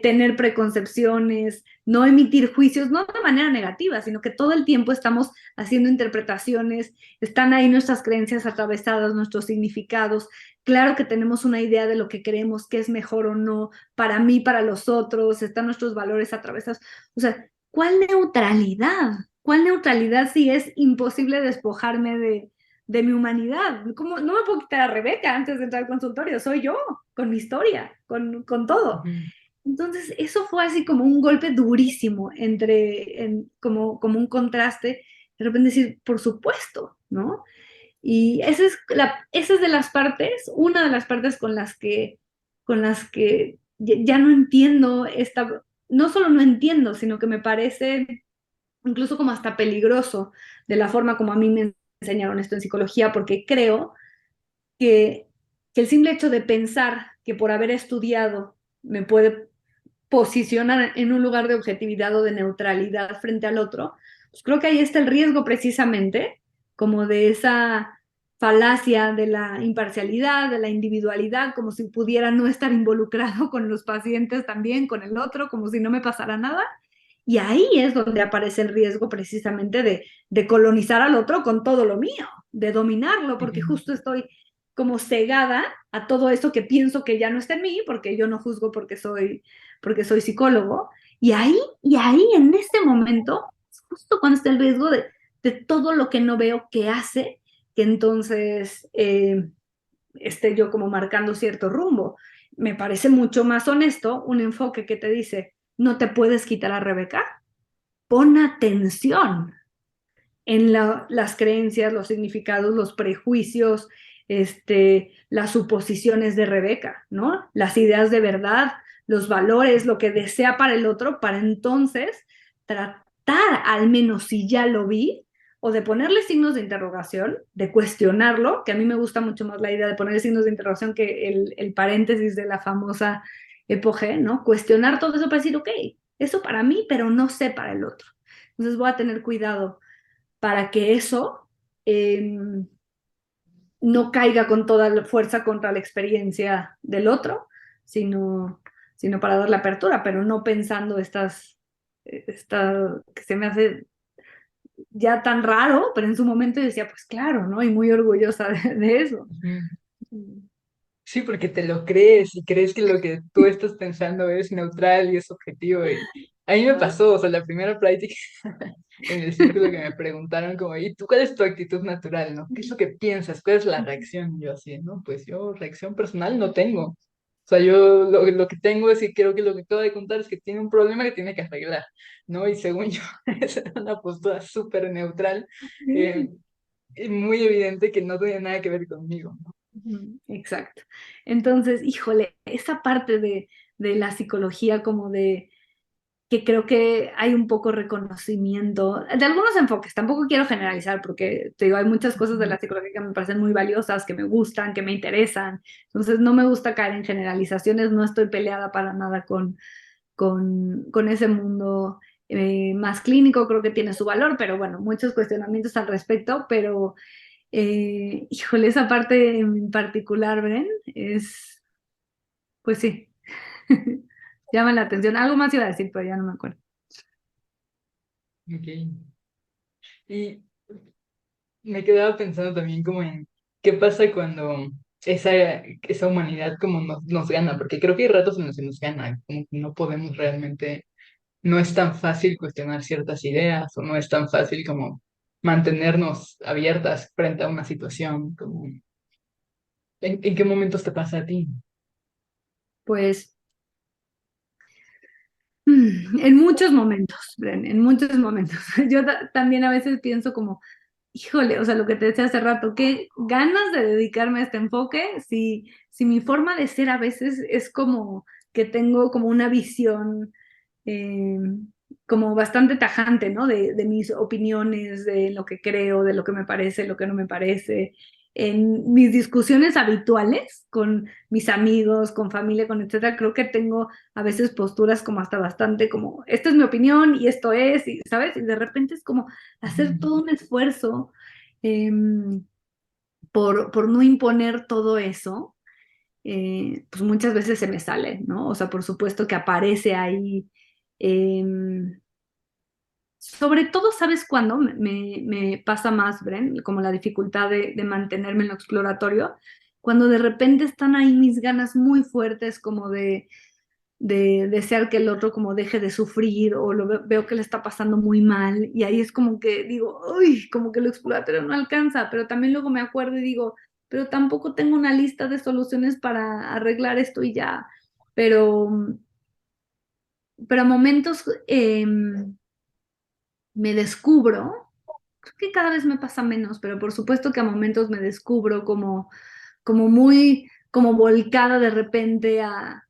tener preconcepciones, no emitir juicios, no de manera negativa, sino que todo el tiempo estamos haciendo interpretaciones, están ahí nuestras creencias atravesadas, nuestros significados. Claro que tenemos una idea de lo que creemos que es mejor o no para mí, para los otros, están nuestros valores atravesados. O sea, ¿cuál neutralidad? ¿Cuál neutralidad si es imposible despojarme de mi humanidad? ¿Cómo? No me puedo quitar a Rebeca antes de entrar al consultorio, soy yo, con mi historia, con todo. Ujú. Entonces, eso fue así como un golpe durísimo como un contraste, de repente decir, por supuesto, ¿no? Y esa es de las partes, una de las partes con las que ya no entiendo no solo no entiendo, sino que me parece incluso como hasta peligroso de la forma como a mí me enseñaron esto en psicología, porque creo que, que el simple hecho de pensar que por haber estudiado me puede posicionar en un lugar de objetividad o de neutralidad frente al otro, pues creo que ahí está el riesgo precisamente, como de esa falacia de la imparcialidad, de la individualidad, como si pudiera no estar involucrado con los pacientes también, con el otro, como si no me pasara nada. Y ahí es donde aparece el riesgo precisamente de colonizar al otro con todo lo mío, de dominarlo, porque Ujú. justo estoy como cegada a todo eso que pienso que ya no está en mí, porque yo no juzgo porque soy psicólogo. Y ahí en este momento, es justo cuando está el riesgo de todo lo que no veo que hace, que entonces esté yo como marcando cierto rumbo. Me parece mucho más honesto un enfoque que te dice, no te puedes quitar a Rebeca, pon atención en las creencias, los significados, los prejuicios, las suposiciones de Rebeca, ¿no? Las ideas de verdad, los valores, lo que desea para el otro, para entonces tratar, al menos si ya lo vi, o de ponerle signos de interrogación, de cuestionarlo, que a mí me gusta mucho más la idea de ponerle signos de interrogación que el paréntesis de la famosa epoge, ¿no? Cuestionar todo eso para decir, ok, eso para mí, pero no sé para el otro. Entonces voy a tener cuidado para que eso eh, no caiga con toda la fuerza contra la experiencia del otro, sino, sino para darle apertura, pero no pensando que se me hace ya tan raro, pero en su momento yo decía, pues claro, ¿no? Y muy orgullosa de eso. Ujú. Sí, porque te lo crees y crees que lo que tú estás pensando es neutral y es objetivo. Y a mí me pasó, o sea, la primera práctica en el círculo que me preguntaron como, ¿y tú cuál es tu actitud natural, no? ¿Qué es lo que piensas? ¿Cuál es la reacción? Y yo así, no, pues yo reacción personal no tengo. O sea, yo lo que tengo es que creo que lo que acabo de contar es que tiene un problema que tiene que arreglar, ¿no? Y según yo, esa era una postura súper neutral, eh, Sí. y muy evidente que no tenía nada que ver conmigo, ¿no? Ujú, exacto. Entonces, híjole, esa parte de la psicología como de que creo que hay un poco reconocimiento de algunos enfoques. Tampoco quiero generalizar porque te digo, hay muchas cosas de la psicología que me parecen muy valiosas, que me gustan, que me interesan. Entonces, no me gusta caer en generalizaciones, no estoy peleada para nada con ese mundo más clínico, creo que tiene su valor, pero bueno, muchos cuestionamientos al respecto, pero híjole, esa parte en particular, Bren, pues sí, llama la atención. Algo más iba a decir, pero ya no me acuerdo. Ok. Y me quedaba pensando también como en qué pasa cuando esa humanidad como nos gana, porque creo que hay ratos en los que nos gana, como que no podemos realmente no es tan fácil cuestionar ciertas ideas o no es tan fácil como mantenernos abiertas frente a una situación. Como, ¿en qué momentos te pasa a ti? Pues en muchos momentos, Bren, en muchos momentos. Yo también a veces pienso como, híjole, o sea, lo que te decía hace rato, qué ganas de dedicarme a este enfoque, si mi forma de ser a veces es como que tengo como una visión eh, como bastante tajante, ¿no? De mis opiniones, de lo que creo, de lo que me parece, lo que no me parece. En mis discusiones habituales con mis amigos, con familia, con etcétera, creo que tengo a veces posturas como hasta bastante como, esta es mi opinión y esto es, y, ¿sabes? Y de repente es como hacer todo un esfuerzo eh, por no imponer todo eso, pues muchas veces se me sale, ¿no? O sea, por supuesto que aparece ahí. Eh, Sobre todo, ¿sabes cuándo me pasa más, Bren? Como la dificultad de mantenerme en lo exploratorio, cuando de repente están ahí mis ganas muy fuertes como de desear que el otro como deje de sufrir o veo que le está pasando muy mal y ahí es como que digo, uy, como que lo exploratorio no alcanza, pero también luego me acuerdo y digo, pero tampoco tengo una lista de soluciones para arreglar esto y ya, pero, pero a momentos me descubro, creo que cada vez me pasa menos, pero por supuesto que a momentos me descubro como muy, como volcada de repente a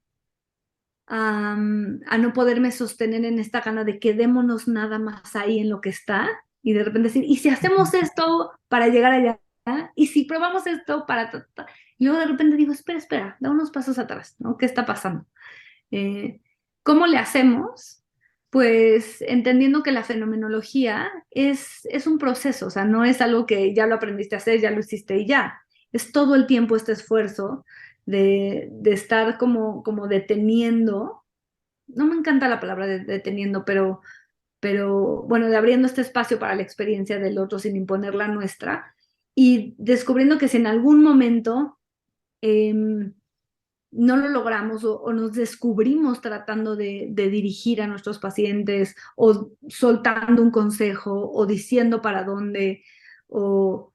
no poderme sostener en esta gana de quedémonos nada más ahí en lo que está y de repente decir, ¿y si hacemos esto para llegar allá? ¿Y si probamos esto para... Y luego de repente digo, espera, espera, da unos pasos atrás, ¿no? ¿Qué está pasando? Eh, ¿Cómo le hacemos? Pues entendiendo que la fenomenología es un proceso, o sea, no es algo que ya lo aprendiste a hacer, ya lo hiciste y ya. Es todo el tiempo este esfuerzo de estar como deteniendo, no me encanta la palabra deteniendo, pero bueno, de abriendo este espacio para la experiencia del otro sin imponer la nuestra y descubriendo que si en algún momento no lo logramos o nos descubrimos tratando de dirigir a nuestros pacientes o soltando un consejo o diciendo para dónde o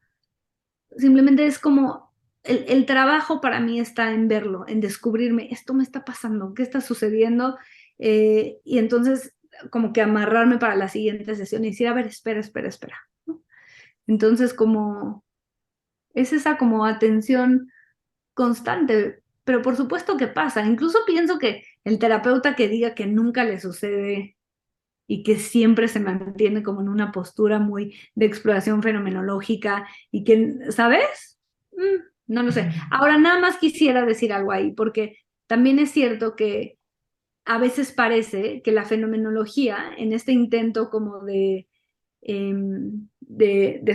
simplemente es como el trabajo para mí está en verlo, en descubrirme, esto me está pasando, qué está sucediendo y entonces como que amarrarme para la siguiente sesión y decir, a ver, espera, espera, espera, ¿no? Entonces como es esa como atención constante, pero por supuesto que pasa. Incluso pienso que el terapeuta que diga que nunca le sucede y que siempre se mantiene como en una postura muy de exploración fenomenológica y que, ¿sabes? No lo sé. Ahora nada más quisiera decir algo ahí, porque también es cierto que a veces parece que la fenomenología, en este intento como de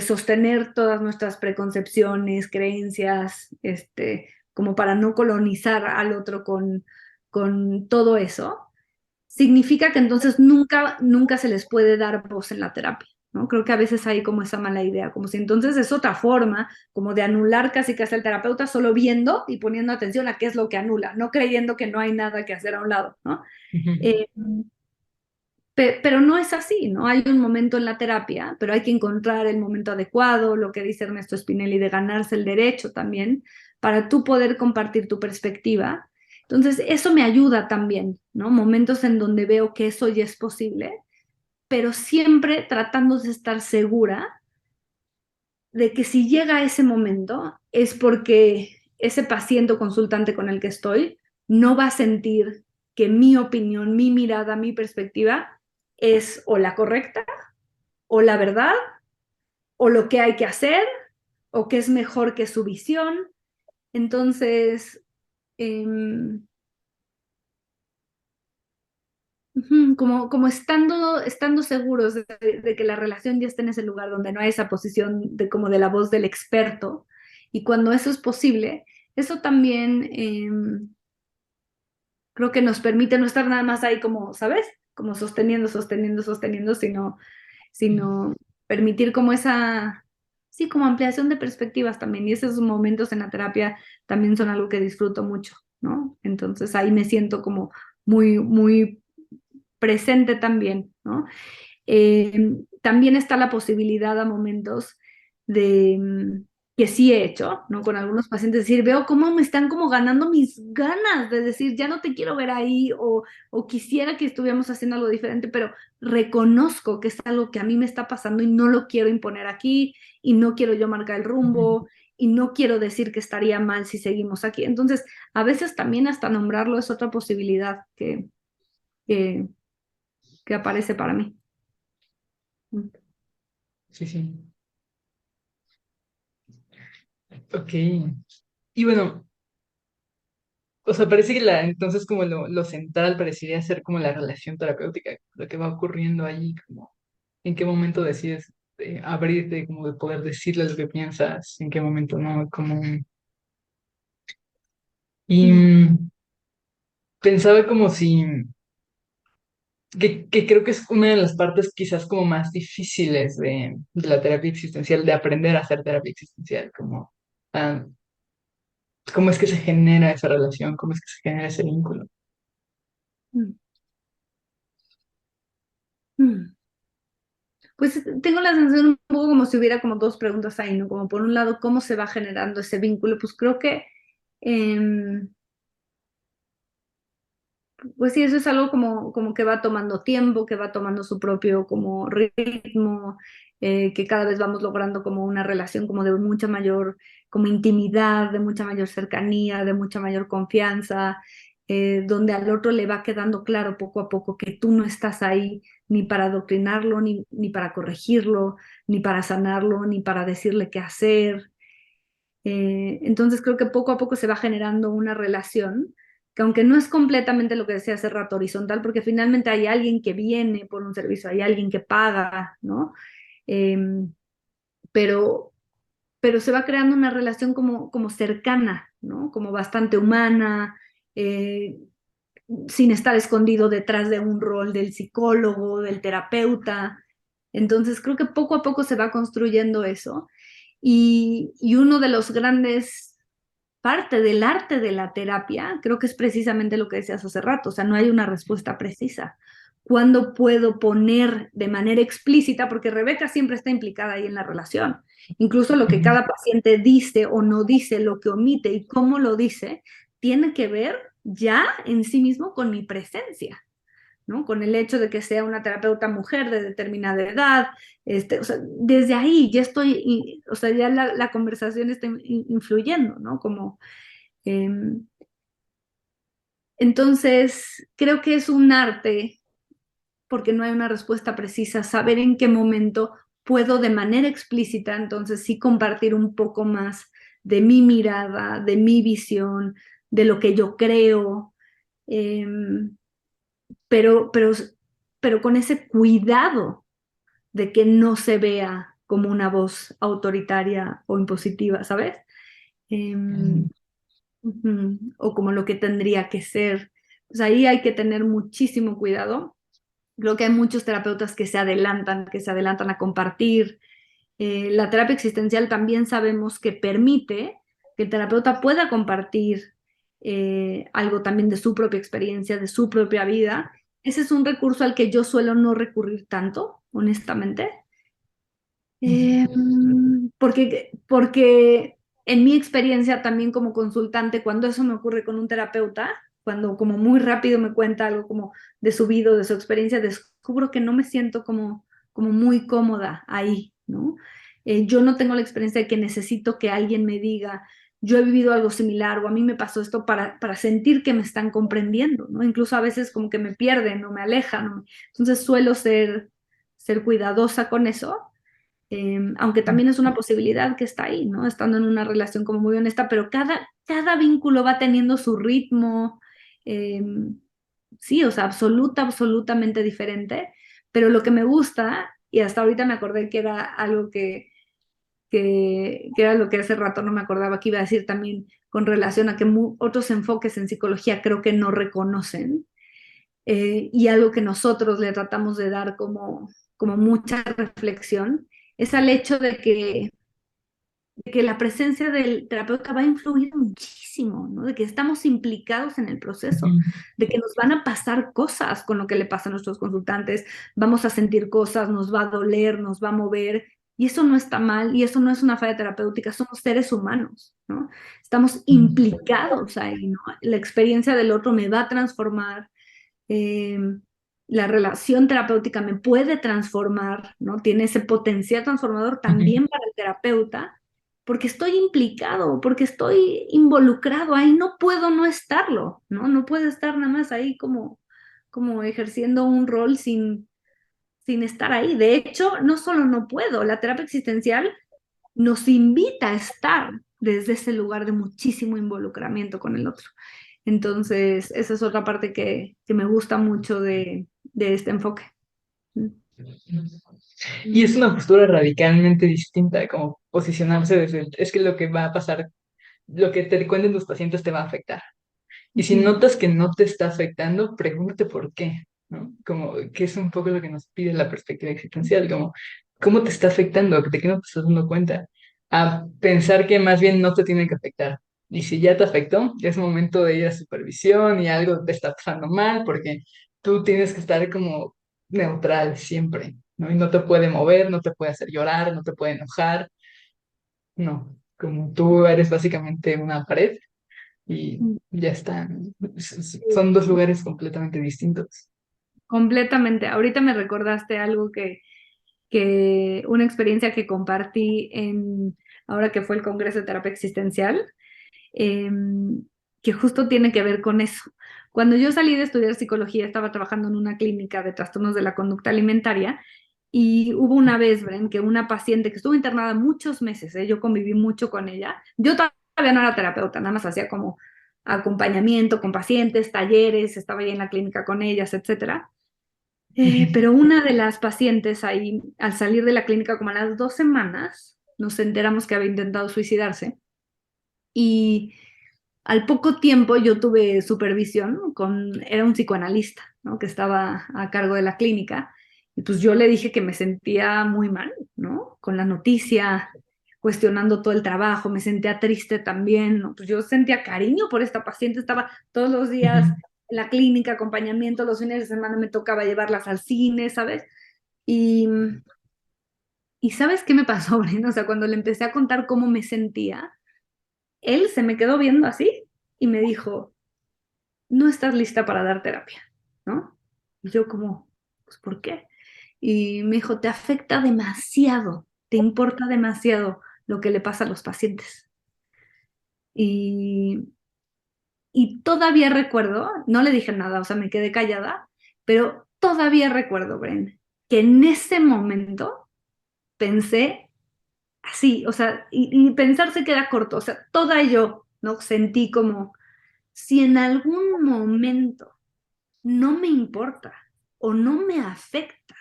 sostener todas nuestras preconcepciones, creencias, como para no colonizar al otro con todo eso, significa que entonces nunca, nunca se les puede dar voz en la terapia, ¿no? Creo que a veces hay como esa mala idea, como si entonces es otra forma, como de anular casi que hace el terapeuta solo viendo y poniendo atención a qué es lo que anula, no creyendo que no hay nada que hacer a un lado, ¿no? Eh, pero no es así, ¿no? Hay un momento en la terapia, pero hay que encontrar el momento adecuado, lo que dice Ernesto Spinelli, de ganarse el derecho también, para tú poder compartir tu perspectiva. Entonces, eso me ayuda también, ¿no? Momentos en donde veo que eso ya es posible, pero siempre tratando de estar segura de que si llega ese momento es porque ese paciente o consultante con el que estoy no va a sentir que mi opinión, mi mirada, mi perspectiva es o la correcta, o la verdad, o lo que hay que hacer, o que es mejor que su visión. Entonces, eh, como estando seguros de que la relación ya está en ese lugar donde no hay esa posición de como de la voz del experto, y cuando eso es posible, eso también creo que nos permite no estar nada más ahí como, ¿sabes? Como sosteniendo, sosteniendo, sosteniendo, sino permitir como esa, sí, como ampliación de perspectivas también. Y esos momentos en la terapia también son algo que disfruto mucho, ¿no? Entonces ahí me siento como muy, muy presente también, ¿no? También está la posibilidad a momentos de que sí he hecho, ¿no? Con algunos pacientes, decir, veo cómo me están como ganando mis ganas de decir, ya no te quiero ver ahí, o quisiera que estuviéramos haciendo algo diferente, pero reconozco que es algo que a mí me está pasando y no lo quiero imponer aquí, y no quiero yo marcar el rumbo, y no quiero decir que estaría mal si seguimos aquí. Entonces, a veces también hasta nombrarlo es otra posibilidad que, que aparece para mí. Sí, sí. Ok. Y bueno, o sea, parece que entonces como lo central parecería ser como la relación terapéutica, lo que va ocurriendo ahí, como en qué momento decides abrirte, como de poder decirle lo que piensas, en qué momento no, como... Y pensaba como si, que creo que es una de las partes quizás como más difíciles de la terapia existencial, de aprender a hacer terapia existencial, como ah, cómo es que se genera esa relación, cómo es que se genera ese vínculo. Mm. Mm. Pues tengo la sensación un poco como si hubiera como dos preguntas ahí, ¿no? Como por un lado, ¿cómo se va generando ese vínculo? Pues creo que, em, pues sí, eso es algo como que va tomando tiempo, que va tomando su propio como ritmo, que cada vez vamos logrando como una relación como de mucha mayor como intimidad, de mucha mayor cercanía, de mucha mayor confianza, donde al otro le va quedando claro poco a poco que tú no estás ahí ni para adoctrinarlo, ni para corregirlo, ni para sanarlo, ni para decirle qué hacer. Entonces creo que poco a poco se va generando una relación que aunque no es completamente lo que decía hace rato horizontal, porque finalmente hay alguien que viene por un servicio, hay alguien que paga, ¿no? Eh, pero, pero se va creando una relación como cercana, ¿no? Como bastante humana, eh, sin estar escondido detrás de un rol del psicólogo, del terapeuta. Entonces creo que poco a poco se va construyendo eso. Y uno de los grandes parte del arte de la terapia, creo que es precisamente lo que decías hace rato, o sea, no hay una respuesta precisa. ¿Cuándo puedo poner de manera explícita? Porque Rebeca siempre está implicada ahí en la relación. Incluso lo que Ujú. cada paciente dice o no dice, lo que omite y cómo lo dice, tiene que ver ya en sí mismo con mi presencia, ¿no? Con el hecho de que sea una terapeuta mujer de determinada edad, o sea, desde ahí ya estoy, o sea, ya la conversación está influyendo, ¿no? Como, eh, entonces, creo que es un arte, porque no hay una respuesta precisa, saber en qué momento puedo de manera explícita, entonces sí compartir un poco más de mi mirada, de mi visión, de lo que yo creo, eh, pero, pero, pero con ese cuidado de que no se vea como una voz autoritaria o impositiva, ¿sabes? Mm, O como lo que tendría que ser. Pues ahí hay que tener muchísimo cuidado. Creo que hay muchos terapeutas que se adelantan a compartir. La terapia existencial también sabemos que permite que el terapeuta pueda compartir algo también de su propia experiencia, de su propia vida. Ese es un recurso al que yo suelo no recurrir tanto, honestamente. Eh, porque en mi experiencia también como consultante, cuando eso me ocurre con un terapeuta, cuando como muy rápido me cuenta algo como de su vida, de su experiencia, descubro que no me siento como muy cómoda ahí, ¿no? Yo no tengo la experiencia de que necesito que alguien me diga, yo he vivido algo similar o a mí me pasó esto para sentir que me están comprendiendo, ¿no? Incluso a veces como que me pierden o me alejan, ¿no? Entonces suelo ser cuidadosa con eso, aunque también es una posibilidad que está ahí, ¿no? Estando en una relación como muy honesta, pero cada vínculo va teniendo su ritmo, eh, sí, o sea, absolutamente diferente, pero lo que me gusta, y hasta ahorita me acordé que era algo que era lo que hace rato no me acordaba que iba a decir también con relación a que otros enfoques en psicología creo que no reconocen, y algo que nosotros le tratamos de dar como mucha reflexión, es al hecho de que de que la presencia del terapeuta va a influir muchísimo, ¿no? De que estamos implicados en el proceso, de que nos van a pasar cosas con lo que le pasa a nuestros consultantes, vamos a sentir cosas, nos va a doler, nos va a mover, y eso no está mal, y eso no es una falla terapéutica, somos seres humanos, ¿no? Estamos implicados ahí, ¿no? La experiencia del otro me va a transformar, eh, la relación terapéutica me puede transformar, ¿no? Tiene ese potencial transformador también para el terapeuta, porque estoy implicado, porque estoy involucrado ahí, no puedo no estarlo, ¿no? No puedo estar nada más ahí como ejerciendo un rol sin estar ahí. De hecho, no solo no puedo, la terapia existencial nos invita a estar desde ese lugar de muchísimo involucramiento con el otro. Entonces, esa es otra parte que me gusta mucho de este enfoque. Y es una postura radicalmente distinta, como posicionarse desde es que lo que va a pasar, lo que te cuenten tus pacientes te va a afectar. Y si notas que no te está afectando, pregúntate por qué, ¿no? Como que es un poco lo que nos pide la perspectiva existencial, como cómo te está afectando, de qué no te estás dando cuenta, a pensar que más bien no te tiene que afectar. Y si ya te afectó, es momento de ir a supervisión y algo te está pasando mal, porque tú tienes que estar como neutral siempre, ¿no? Y no te puede mover, no te puede hacer llorar, no te puede enojar, no, como tú eres básicamente una pared y ya está. Son dos lugares completamente distintos. Completamente. Ahorita me recordaste algo que una experiencia que compartí ahora que fue el Congreso de Terapia Existencial, eh, que justo tiene que ver con eso. Cuando yo salí de estudiar psicología, estaba trabajando en una clínica de trastornos de la conducta alimentaria y hubo una vez, Bren, que una paciente que estuvo internada muchos meses, yo conviví mucho con ella. Yo todavía no era terapeuta, nada más hacía como acompañamiento con pacientes, talleres, estaba ahí en la clínica con ellas, etcétera. Pero una de las pacientes ahí, al salir de la clínica como a las 2 semanas, nos enteramos que había intentado suicidarse y al poco tiempo yo tuve supervisión era un psicoanalista, ¿no? Que estaba a cargo de la clínica y pues yo le dije que me sentía muy mal, ¿no? Con la noticia, cuestionando todo el trabajo, me sentía triste también, ¿no? Pues yo sentía cariño por esta paciente, estaba todos los días en la clínica, acompañamiento, los fines de semana me tocaba llevarlas al cine, ¿sabes? Y, y ¿sabes qué me pasó, Brenda? O sea, cuando le empecé a contar cómo me sentía, él se me quedó viendo así y me dijo, no estás lista para dar terapia, ¿no? Y yo como, pues, ¿por qué? Y me dijo, te afecta demasiado, te importa demasiado lo que le pasa a los pacientes. Y, y todavía recuerdo, no le dije nada, o sea, me quedé callada, pero todavía recuerdo, Bren, que en ese momento pensé así, o sea, y pensar se queda corto, o sea, toda yo, ¿no? Sentí como, si en algún momento no me importa o no me afecta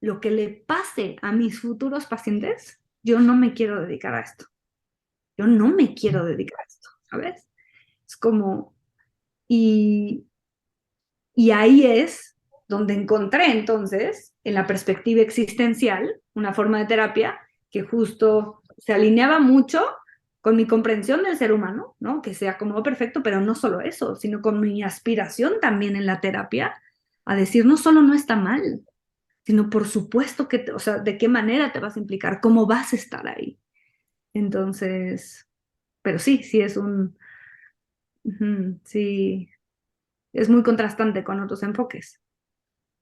lo que le pase a mis futuros pacientes, yo no me quiero dedicar a esto. Yo no me quiero dedicar a esto, ¿sabes? Es como, y, y ahí es donde encontré entonces, en la perspectiva existencial, una forma de terapia que justo se alineaba mucho con mi comprensión del ser humano, ¿no? Que se acomodó perfecto, pero no solo eso, sino con mi aspiración también en la terapia a decir, no solo no está mal, sino por supuesto que, o sea, de qué manera te vas a implicar, cómo vas a estar ahí. Entonces, pero sí, sí es sí, es muy contrastante con otros enfoques.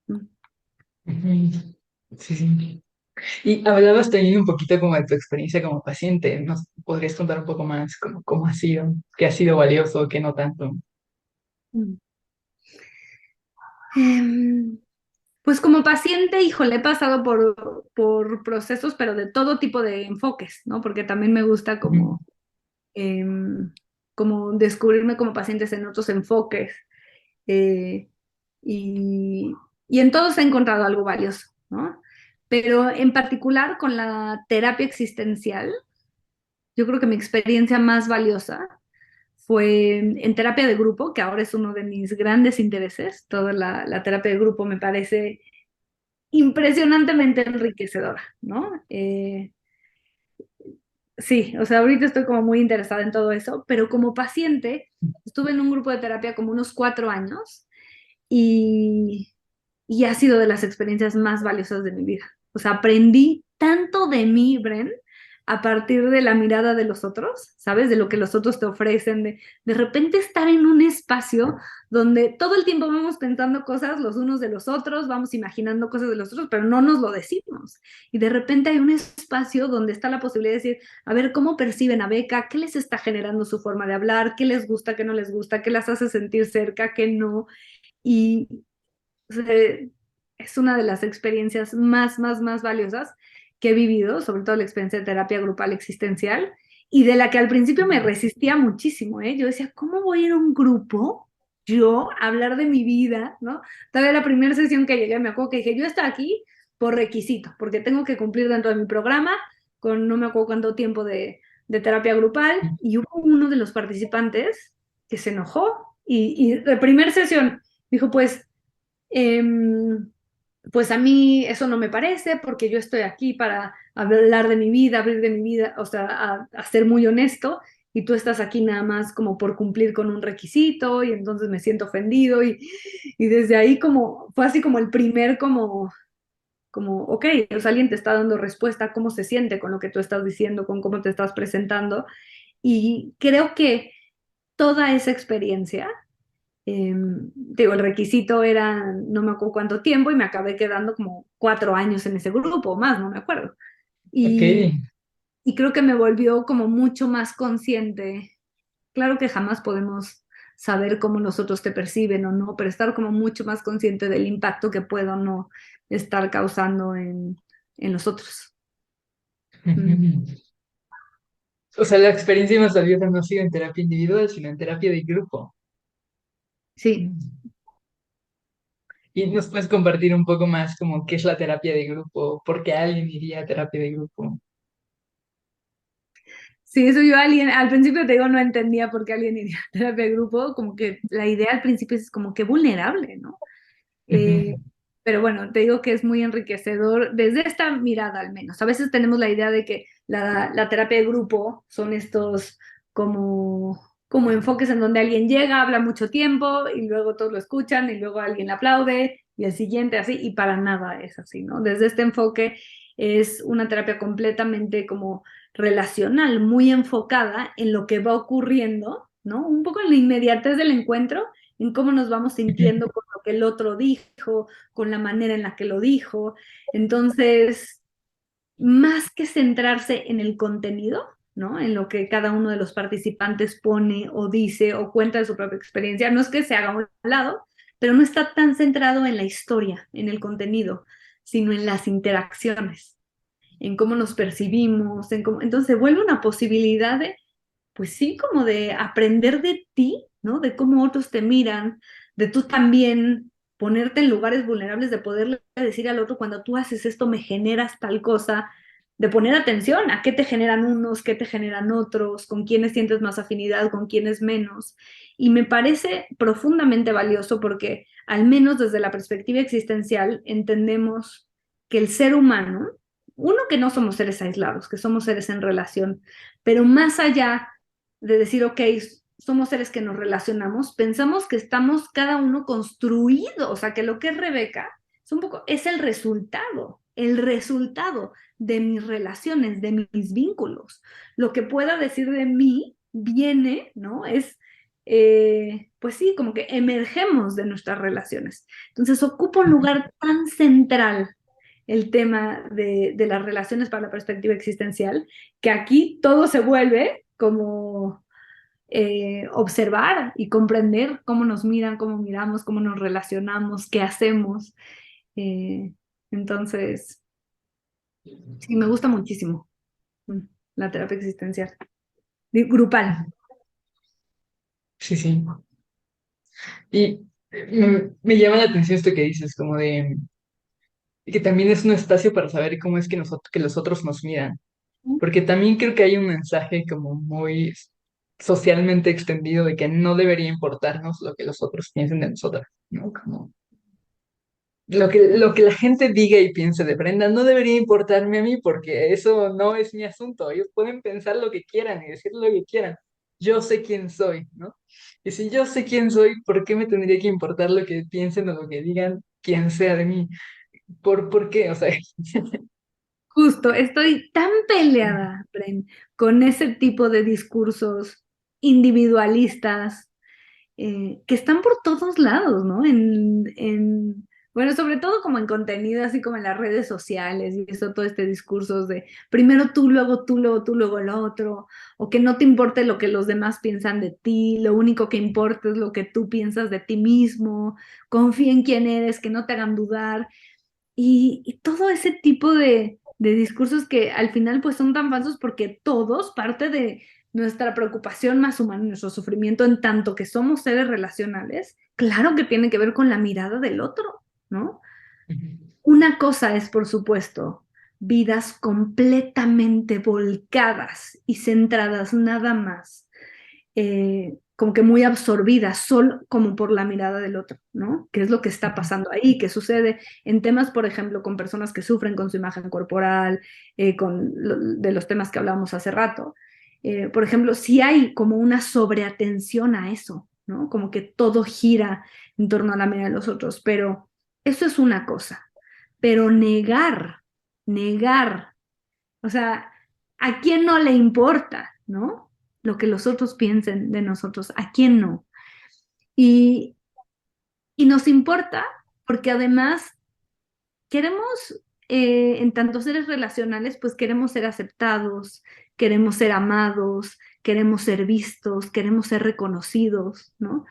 Ujú. Sí, sí. Y hablabas también un poquito como de tu experiencia como paciente. ¿Nos podrías contar un poco más como cómo ha sido, qué ha sido valioso, qué no tanto? Mm. Em, Pues como paciente, híjole, he pasado por procesos, pero de todo tipo de enfoques, ¿no? Porque también me gusta Ujú. como descubrirme como pacientes en otros enfoques. eh, y, y en todos he encontrado algo valioso, ¿no? Pero en particular con la terapia existencial, yo creo que mi experiencia más valiosa fue en terapia de grupo, que ahora es uno de mis grandes intereses. Toda la terapia de grupo me parece impresionantemente enriquecedora, ¿no? sí, o sea, ahorita estoy como muy interesada en todo eso, pero como paciente estuve en un grupo de terapia como unos 4 años y, y ha sido de las experiencias más valiosas de mi vida. O sea, aprendí tanto de mí, Bren, a partir de la mirada de los otros, ¿sabes? De lo que los otros te ofrecen, de repente estar en un espacio donde todo el tiempo vamos pensando cosas los unos de los otros, vamos imaginando cosas de los otros, pero no nos lo decimos. Y de repente hay un espacio donde está la posibilidad de decir, a ver, ¿cómo perciben a Beca? ¿Qué les está generando su forma de hablar? ¿Qué les gusta? ¿Qué no les gusta? ¿Qué las hace sentir cerca? ¿Qué no? Y o sea, es una de las experiencias más valiosas que he vivido, sobre todo la experiencia de terapia grupal existencial, y de la que al principio me resistía muchísimo, ¿eh? Yo decía, ¿cómo voy a ir a un grupo? Yo a hablar de mi vida, ¿no? Todavía la primera sesión que llegué, me acuerdo que dije, yo estoy aquí por requisito, porque tengo que cumplir dentro de mi programa con no me acuerdo cuánto tiempo de terapia grupal, y hubo uno de los participantes que se enojó y de primera sesión dijo, Em, pues a mí eso no me parece porque yo estoy aquí para hablar de mi vida, abrir de mi vida, o sea, a ser muy honesto y tú estás aquí nada más como por cumplir con un requisito y entonces me siento ofendido y desde ahí como fue así como el primer ok, o sea, alguien te está dando respuesta a cómo se siente con lo que tú estás diciendo, con cómo te estás presentando y creo que toda esa experiencia digo, el requisito era no me acuerdo cuánto tiempo y me acabé quedando como 4 años en ese grupo o más, no me acuerdo. Ok, Y creo que me volvió como mucho más consciente. Claro que jamás podemos saber cómo los otros te perciben o no, pero estar como mucho más consciente del impacto que puedo o no estar causando en los otros. Mm, ujú. O sea, la experiencia más valiosa no ha sido en terapia individual, sino en terapia de grupo. sí. Mm. Y nos puedes compartir un poco más como qué es la terapia de grupo, por qué alguien iría a terapia de grupo. Sí, eso yo alguien, al principio te digo, no entendía por qué alguien iría a terapia de grupo, como que la idea al principio es como que vulnerable, ¿no? Eh, Ujú, pero bueno, te digo que es muy enriquecedor desde esta mirada al menos. A veces tenemos la idea de que la terapia de grupo son estos como enfoques en donde alguien llega, habla mucho tiempo y luego todos lo escuchan y luego alguien aplaude y el siguiente así y para nada es así, ¿no? Desde este enfoque es una terapia completamente como relacional, muy enfocada en lo que va ocurriendo, ¿no? Un poco en la inmediatez del encuentro en cómo nos vamos sintiendo ujú. con lo que el otro dijo, con la manera en la que lo dijo. Entonces, más que centrarse en el contenido, ¿no? En lo que cada uno de los participantes pone o dice o cuenta de su propia experiencia, no es que se haga a un lado, pero no está tan centrado en la historia, en el contenido, sino en las interacciones, en cómo nos percibimos, en cómo... Entonces se vuelve una posibilidad de pues sí, como de aprender de ti, ¿no? De cómo otros te miran, de tú también ponerte en lugares vulnerables, de poderle decir al otro, cuando tú haces esto me generas tal cosa, de poner atención a qué te generan unos, qué te generan otros, con quiénes sientes más afinidad, con quiénes menos. Y me parece profundamente valioso porque, al menos desde la perspectiva existencial, entendemos que el ser humano, uno, que no somos seres aislados, que somos seres en relación, pero más allá de decir, ok, somos seres que nos relacionamos, pensamos que estamos cada uno construido, o sea, que lo que es Rebeca es un poco, es el resultado de mis relaciones, de mis vínculos. Lo que pueda decir de mí viene, ¿no? Pues sí, como que emergemos de nuestras relaciones. Entonces ocupa un lugar tan central el tema de las relaciones para la perspectiva existencial, que aquí todo se vuelve como observar y comprender cómo nos miran, cómo miramos, cómo nos relacionamos, qué hacemos. Eh, entonces, sí, me gusta muchísimo mm, la terapia existencial, grupal. Sí, sí. Y me llama la atención esto que dices, como de que también es un espacio para saber cómo es que, que los otros nos miran. Porque también creo que hay un mensaje como muy socialmente extendido de que no debería importarnos lo que los otros piensen de nosotras, ¿no? Como, lo que la gente diga y piense de Brenda no debería importarme a mí porque eso no es mi asunto. Ellos pueden pensar lo que quieran y decir lo que quieran. Yo sé quién soy, ¿no? Y si yo sé quién soy, ¿por qué me tendría que importar lo que piensen o lo que digan quien sea de mí? ¿Por qué? O sea, Justo, estoy tan peleada, Bren, con ese tipo de discursos individualistas que están por todos lados, ¿no? Bueno, sobre todo como en contenido, así como en las redes sociales y eso, todo este discurso de primero tú, luego tú, luego tú, luego el otro, o que no te importe lo que los demás piensan de ti, lo único que importa es lo que tú piensas de ti mismo, confía en quién eres, que no te hagan dudar, y todo ese tipo de discursos que al final pues son tan falsos porque todos parte de nuestra preocupación más humana, nuestro sufrimiento en tanto que somos seres relacionales, claro que tiene que ver con la mirada del otro, ¿no? Una cosa es, por supuesto, vidas completamente volcadas y centradas nada más como que muy absorbida, solo como por la mirada del otro, ¿no? ¿Qué es lo que está pasando ahí? ¿Qué sucede en temas, por ejemplo, con personas que sufren con su imagen corporal, de los temas que hablábamos hace rato? Por ejemplo, si hay como una sobreatención a eso, ¿no? Como que todo gira en torno a la mirada de los otros, pero eso es una cosa, pero negar, o sea, ¿a quién no le importa, no? Lo que los otros piensen de nosotros, ¿a quién no? Y, y nos importa porque además queremos, en tantos seres relacionales, pues queremos ser aceptados, queremos ser amados, queremos ser vistos, queremos ser reconocidos, ¿no?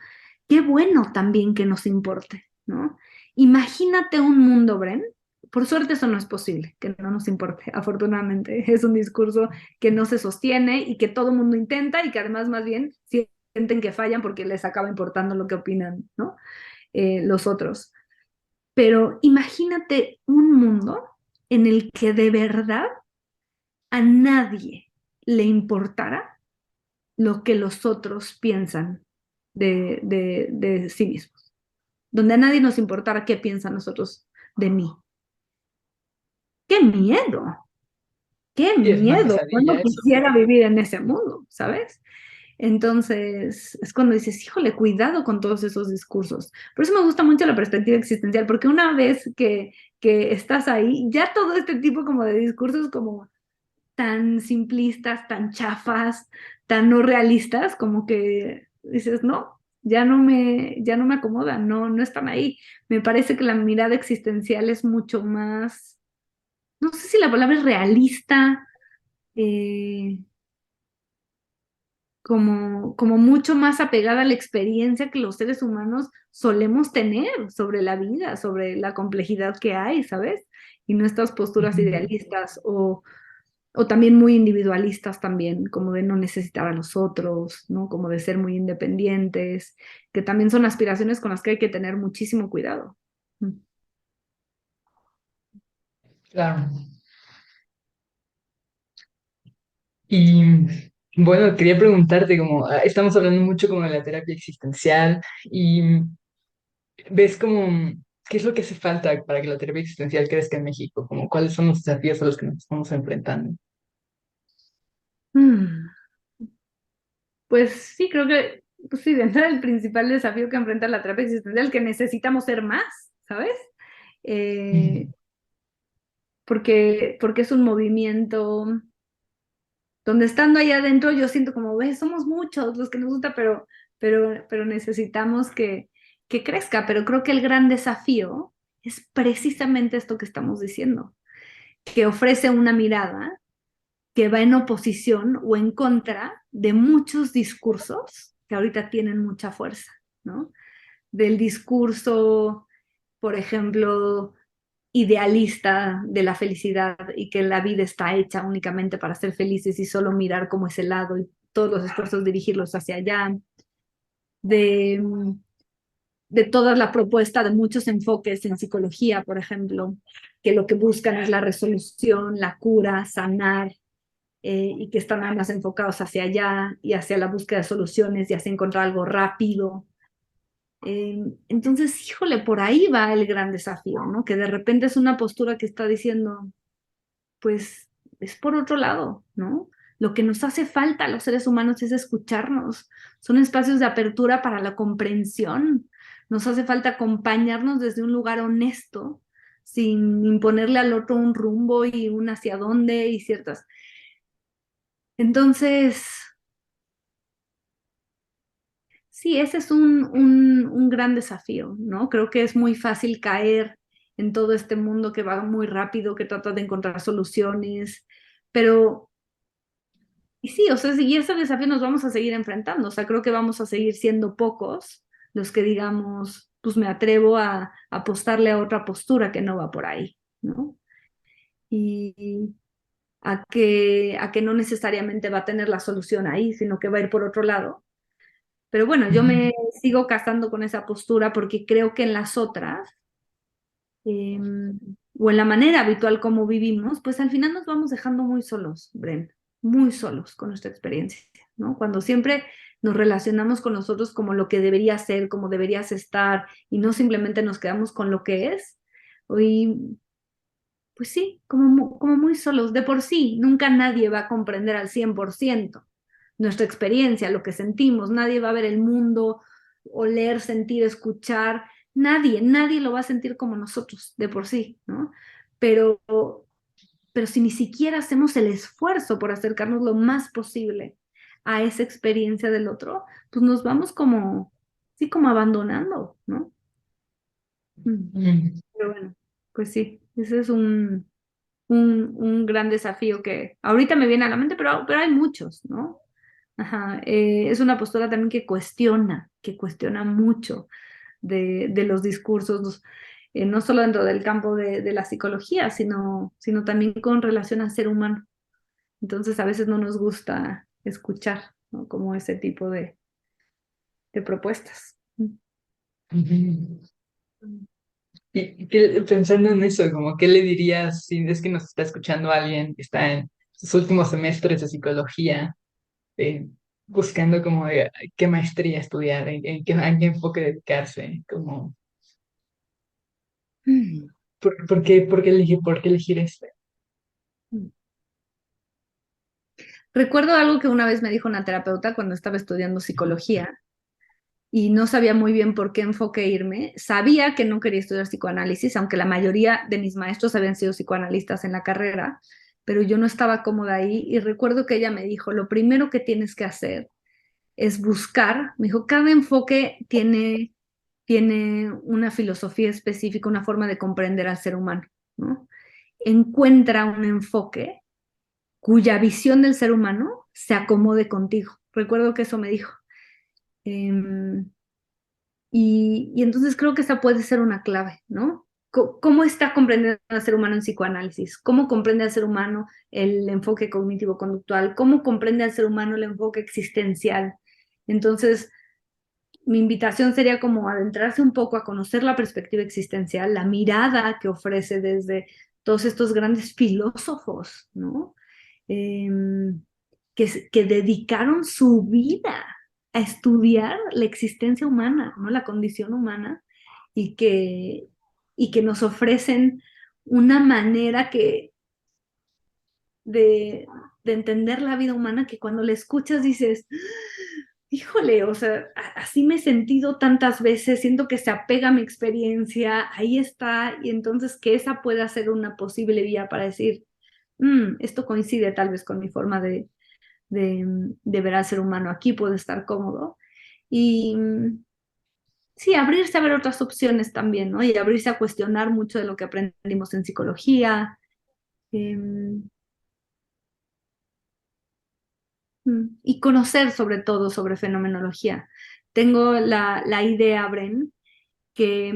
Qué bueno también que nos importe, ¿no? Imagínate un mundo, Bren. Por suerte eso no es posible, que no nos importe, afortunadamente. Es un discurso que no se sostiene y que todo el mundo intenta y que además más bien sienten que fallan porque les acaba importando lo que opinan, ¿no? Los otros. Pero imagínate un mundo en el que de verdad a nadie le importara lo que los otros piensan de sí mismos, donde a nadie nos importara qué piensan nosotros de mí. ¡Qué miedo! ¡Qué sí, es una miedo! Yo no pesadilla eso. quisiera vivir en ese mundo, ¿sabes? Entonces, es cuando dices, híjole, cuidado con todos esos discursos. Por eso me gusta mucho la perspectiva existencial, porque una vez que estás ahí, ya todo este tipo como de discursos como tan simplistas, tan chafas, tan no realistas, como que dices, no, ya no me acomodan, no, no están ahí. Me parece que la mirada existencial es mucho más, no sé si la palabra es realista, eh, como mucho más apegada a la experiencia que los seres humanos solemos tener sobre la vida, sobre la complejidad que hay, ¿sabes? Y nuestras posturas Ujú. idealistas o también muy individualistas también, como de no necesitar a los otros, ¿no? Como de ser muy independientes, que también son aspiraciones con las que hay que tener muchísimo cuidado. Mm. Claro. Y bueno, quería preguntarte, como estamos hablando mucho como de la terapia existencial y ves como qué es lo que hace falta para que la terapia existencial crezca en México, como cuáles son los desafíos a los que nos estamos enfrentando. Mm. Pues sí, creo que, pues sí, de entrada el principal desafío que enfrenta la terapia existencial es que necesitamos ser más, ¿sabes? Ujú. Eh, porque es un movimiento donde estando ahí adentro yo siento como, ves, somos muchos los que nos gusta, pero necesitamos que crezca. Pero creo que el gran desafío es precisamente esto que estamos diciendo, que ofrece una mirada que va en oposición o en contra de muchos discursos que ahorita tienen mucha fuerza, ¿no? Del discurso, por ejemplo, idealista de la felicidad y que la vida está hecha únicamente para ser felices y solo mirar cómo es el lado y todos los esfuerzos dirigirlos hacia allá, de, de toda la propuesta de muchos enfoques en psicología, por ejemplo, que lo que buscan es la resolución, la cura, sanar, y que están más enfocados hacia allá y hacia la búsqueda de soluciones y hacia encontrar algo rápido. Entonces, híjole, por ahí va el gran desafío, ¿no? Que de repente es una postura que está diciendo, pues es por otro lado, ¿no? Lo que nos hace falta a los seres humanos es escucharnos. Son espacios de apertura para la comprensión. Nos hace falta acompañarnos desde un lugar honesto, sin imponerle al otro un rumbo y un hacia dónde y ciertas. Entonces, sí, ese es un gran desafío, ¿no? Creo que es muy fácil caer en todo este mundo que va muy rápido, que trata de encontrar soluciones, pero y sí, o sea, y ese desafío nos vamos a seguir enfrentando, o sea, creo que vamos a seguir siendo pocos los que digamos, pues me atrevo a apostarle a otra postura que no va por ahí, ¿no? Y a que no necesariamente va a tener la solución ahí, sino que va a ir por otro lado. Pero bueno, yo me sigo casando con esa postura porque creo que en las otras, eh, o en la manera habitual como vivimos, pues al final nos vamos dejando muy solos, Bren, muy solos con nuestra experiencia, ¿no? Cuando siempre nos relacionamos con nosotros como lo que debería ser, como deberías estar, y no simplemente nos quedamos con lo que es, hoy, pues sí, como muy solos. De por sí, nunca nadie va a comprender al 100% nuestra experiencia, lo que sentimos, nadie va a ver el mundo, oler, sentir, escuchar, nadie lo va a sentir como nosotros, de por sí, ¿no? Pero, pero si ni siquiera hacemos el esfuerzo por acercarnos lo más posible a esa experiencia del otro, pues nos vamos como, sí, como abandonando, ¿no? Pero bueno, pues sí, ese es un gran desafío que ahorita me viene a la mente, pero hay muchos, ¿no? Ajá, es una postura también que cuestiona mucho de los discursos, no solo dentro del campo de la psicología, sino también con relación al ser humano. Entonces a veces no nos gusta escuchar, ¿no? Como ese tipo de propuestas. Ujú. Pensando en eso, como qué le dirías si es que nos está escuchando alguien que está en sus últimos semestres de psicología, buscando como qué maestría estudiar, en qué enfoque dedicarse, como, Mm. por qué elegir este? Mm. Recuerdo algo que una vez me dijo una terapeuta cuando estaba estudiando psicología y no sabía muy bien por qué enfoque irme. Sabía que no quería estudiar psicoanálisis, aunque la mayoría de mis maestros habían sido psicoanalistas en la carrera, pero yo no estaba cómoda ahí y recuerdo que ella me dijo, lo primero que tienes que hacer es buscar, me dijo, cada enfoque tiene una filosofía específica, una forma de comprender al ser humano, ¿no? Encuentra un enfoque cuya visión del ser humano se acomode contigo. Recuerdo que eso me dijo. Um, y entonces creo que esa puede ser una clave, ¿no? ¿Cómo está comprendiendo al ser humano en psicoanálisis? ¿Cómo comprende al ser humano el enfoque cognitivo-conductual? ¿Cómo comprende al ser humano el enfoque existencial? Entonces, mi invitación sería como adentrarse un poco a conocer la perspectiva existencial, la mirada que ofrece desde todos estos grandes filósofos, ¿no? Eh, que dedicaron su vida a estudiar la existencia humana, ¿no? La condición humana, y que nos ofrecen una manera de, de entender la vida humana que cuando la escuchas dices, híjole, o sea, así me he sentido tantas veces, siento que se apega a mi experiencia, ahí está, y entonces que esa pueda ser una posible vía para decir, esto coincide tal vez con mi forma de ver al ser humano, aquí puedo estar cómodo. Y sí, abrirse a ver otras opciones también, ¿no? Y abrirse a cuestionar mucho de lo que aprendimos en psicología. em, y conocer sobre todo sobre fenomenología. Tengo la idea, Bren, que,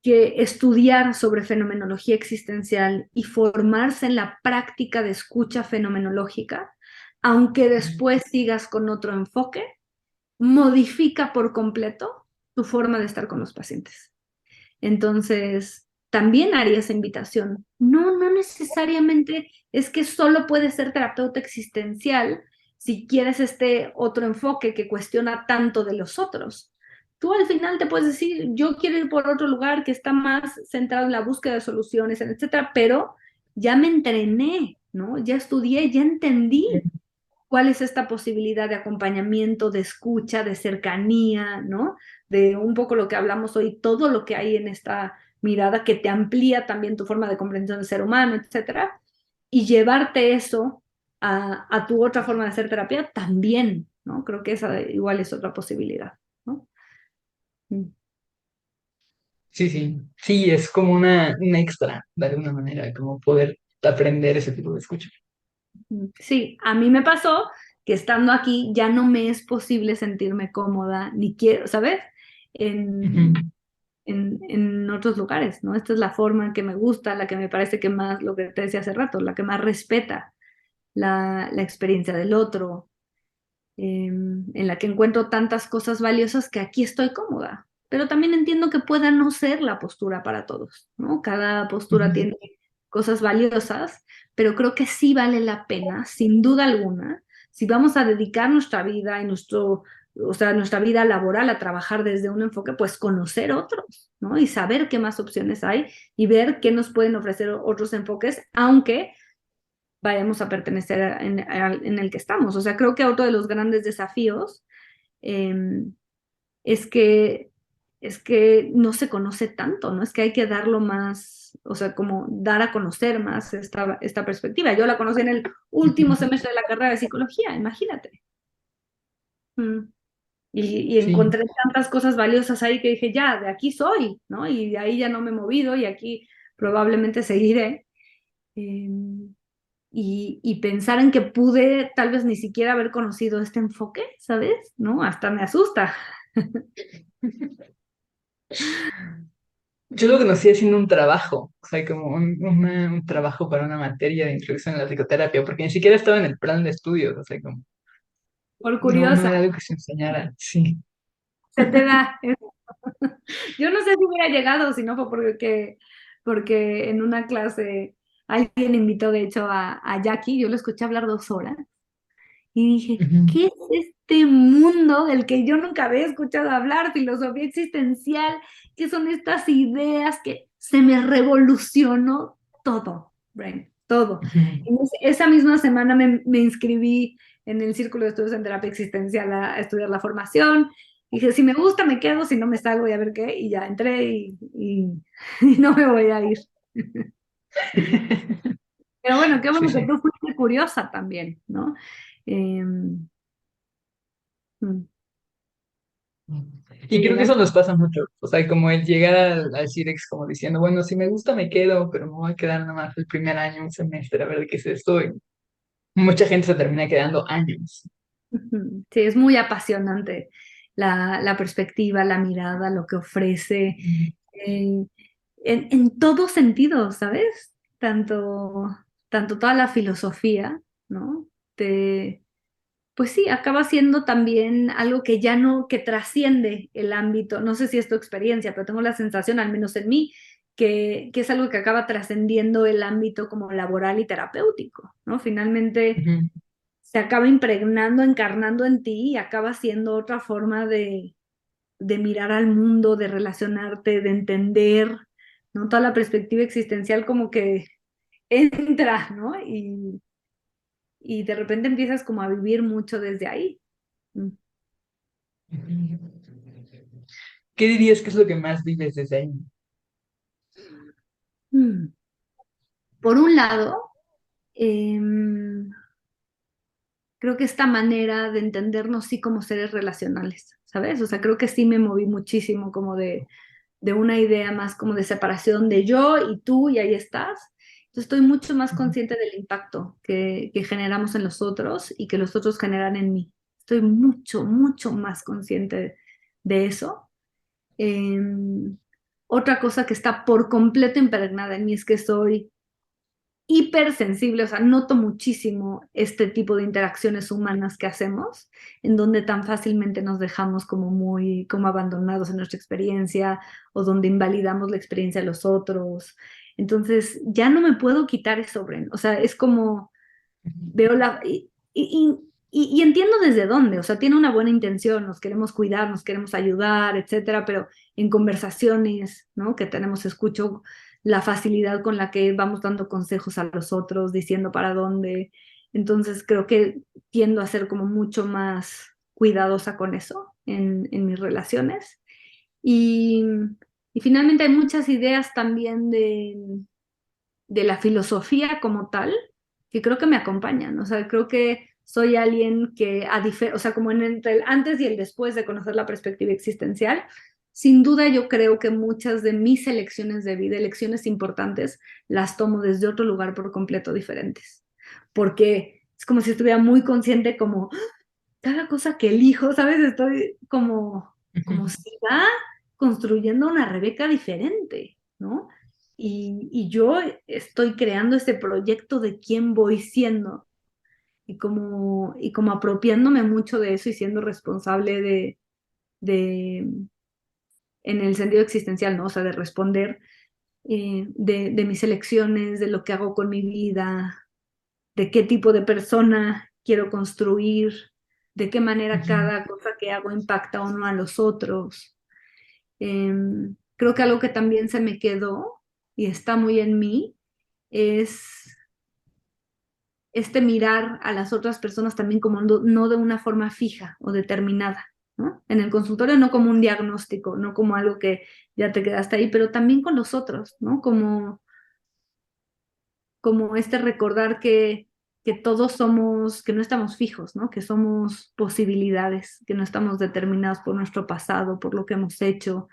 que estudiar sobre fenomenología existencial y formarse en la práctica de escucha fenomenológica, aunque después sigas con otro enfoque, modifica por completo tu forma de estar con los pacientes. Entonces, también haría esa invitación. No, no necesariamente es que solo puedes ser terapeuta existencial si quieres este otro enfoque que cuestiona tanto de los otros. tú al final te puedes decir, yo quiero ir por otro lugar que está más centrado en la búsqueda de soluciones, etcétera, pero ya me entrené, ¿no? Ya estudié, ya entendí cuál es esta posibilidad de acompañamiento, de escucha, de cercanía, ¿no? De un poco lo que hablamos hoy, todo lo que hay en esta mirada que te amplía también tu forma de comprensión del ser humano, etcétera, y llevarte eso a tu otra forma de hacer terapia también, ¿no? Creo que esa igual es otra posibilidad, ¿no? Mm. Sí, sí. Sí, es como una extra, de alguna manera, como poder aprender ese tipo de escucha. Sí, a mí me pasó que estando aquí ya no me es posible sentirme cómoda, ni quiero, ¿sabes? Ujú. En otros lugares, ¿no? Esta es la forma que me gusta, la que me parece que más, lo que te decía hace rato, la que más respeta la experiencia del otro, en la que encuentro tantas cosas valiosas que aquí estoy cómoda. Pero también entiendo que pueda no ser la postura para todos, ¿no? Cada postura Ujú. tiene cosas valiosas, pero creo que sí vale la pena, sin duda alguna, si vamos a dedicar nuestra vida y o sea, nuestra vida laboral a trabajar desde un enfoque, pues conocer otros, ¿no? Y saber qué más opciones hay y ver qué nos pueden ofrecer otros enfoques, aunque vayamos a pertenecer en el que estamos. O sea, creo que otro de los grandes desafíos eh, es que, es que no se conoce tanto, ¿no? Es que hay que darlo más, o sea, como dar a conocer más esta perspectiva. Yo la conocí en el último semestre de la carrera de psicología, imagínate. Mm. Y Sí. encontré tantas cosas valiosas ahí que dije, ya, de aquí soy, ¿no? Y de ahí ya no me he movido y aquí probablemente seguiré. Eh, y pensar en que pude tal vez ni siquiera haber conocido este enfoque, ¿sabes? ¿No? Hasta me asusta. Yo lo conocí haciendo un trabajo, o sea, como un trabajo para una materia de introducción a la psicoterapia, porque ni siquiera estaba en el plan de estudios, o sea, como Por no curiosa, era algo que se enseñara, sí. se te da. Yo no sé si hubiera llegado, si no fue porque en una clase alguien invitó de hecho a Jackie, yo lo escuché hablar 2 horas y dije, Ujú. ¿qué es este mundo del que yo nunca había escuchado hablar? Filosofía existencial, ¿qué son estas ideas que se me revolucionó todo, Brain, todo? Ujú. Y esa misma semana me inscribí en el Círculo de Estudios en Terapia Existencial a estudiar la formación. Dije, si me gusta, me quedo, si no me salgo, y a ver qué. Y ya entré y no me voy a ir. Pero bueno, qué Sí, bueno que sí. tú fuiste curiosa también, ¿no? Eh, Y que creo que llegaste. eso nos pasa mucho, o sea, como el llegar al CIREX como diciendo, bueno, si me gusta me quedo, pero me voy a quedar nada más el primer año, un semestre, a ver qué es esto. Y mucha gente se termina quedando años. Ujú. Sí, es muy apasionante la perspectiva, la mirada, lo que ofrece, en, en todo sentido, ¿sabes? Tanto toda la filosofía, ¿no? Pues sí, acaba siendo también algo que ya no, que trasciende el ámbito, no sé si es tu experiencia, pero tengo la sensación, al menos en mí, que es algo que acaba trascendiendo el ámbito como laboral y terapéutico, ¿no? Finalmente Ujú. se acaba impregnando, encarnando en ti y acaba siendo otra forma de mirar al mundo, de relacionarte, de entender, ¿no? Toda la perspectiva existencial como que entra, ¿no? Y de repente empiezas como a vivir mucho desde ahí. Mm. ¿Qué dirías que es lo que más vives desde ahí? Mm. Por un lado, em, creo que esta manera de entendernos sí como seres relacionales, ¿sabes? O sea, creo que sí me moví muchísimo como de una idea más como de separación de yo y tú y ahí estás. Entonces estoy mucho más consciente del impacto que generamos en los otros y que los otros generan en mí. Estoy mucho, mucho más consciente de eso. Em, Otra cosa que está por completo impregnada en mí es que soy hipersensible, o sea, noto muchísimo este tipo de interacciones humanas que hacemos, en donde tan fácilmente nos dejamos como muy, como abandonados en nuestra experiencia o donde invalidamos la experiencia de los otros. Entonces, ya no me puedo quitar eso, Bren. O sea, es como veo y entiendo desde dónde, o sea, tiene una buena intención, nos queremos cuidar, nos queremos ayudar, etcétera, pero en conversaciones, ¿no? Que tenemos, escucho la facilidad con la que vamos dando consejos a los otros, diciendo para dónde. Entonces creo que tiendo a ser como mucho más cuidadosa con eso en mis relaciones. Y, y finalmente hay muchas ideas también de la filosofía como tal, que creo que me acompañan. O sea, creo que soy alguien que, o sea, como entre el antes y el después de conocer la perspectiva existencial, sin duda yo creo que muchas de mis elecciones de vida, elecciones importantes, las tomo desde otro lugar por completo diferentes. Porque es como si estuviera muy consciente como cada cosa que elijo, ¿sabes? Estoy como Ujú. si va construyendo una Rebeca diferente, ¿no? Y yo estoy creando este proyecto de quién voy siendo y como apropiándome mucho de eso y siendo responsable de en el sentido existencial, ¿no? O sea, de responder de mis elecciones, de lo que hago con mi vida, de qué tipo de persona quiero construir, de qué manera Ujú. cada cosa que hago impacta o no a los otros. Creo que algo que también se me quedó y está muy en mí es este mirar a las otras personas también como no de una forma fija o determinada, ¿no? En el consultorio no como un diagnóstico, no como algo que ya te quedaste ahí, pero también con los otros, ¿no? Como este recordar que todos somos, que no estamos fijos, ¿no? Que somos posibilidades, que no estamos determinados por nuestro pasado, por lo que hemos hecho.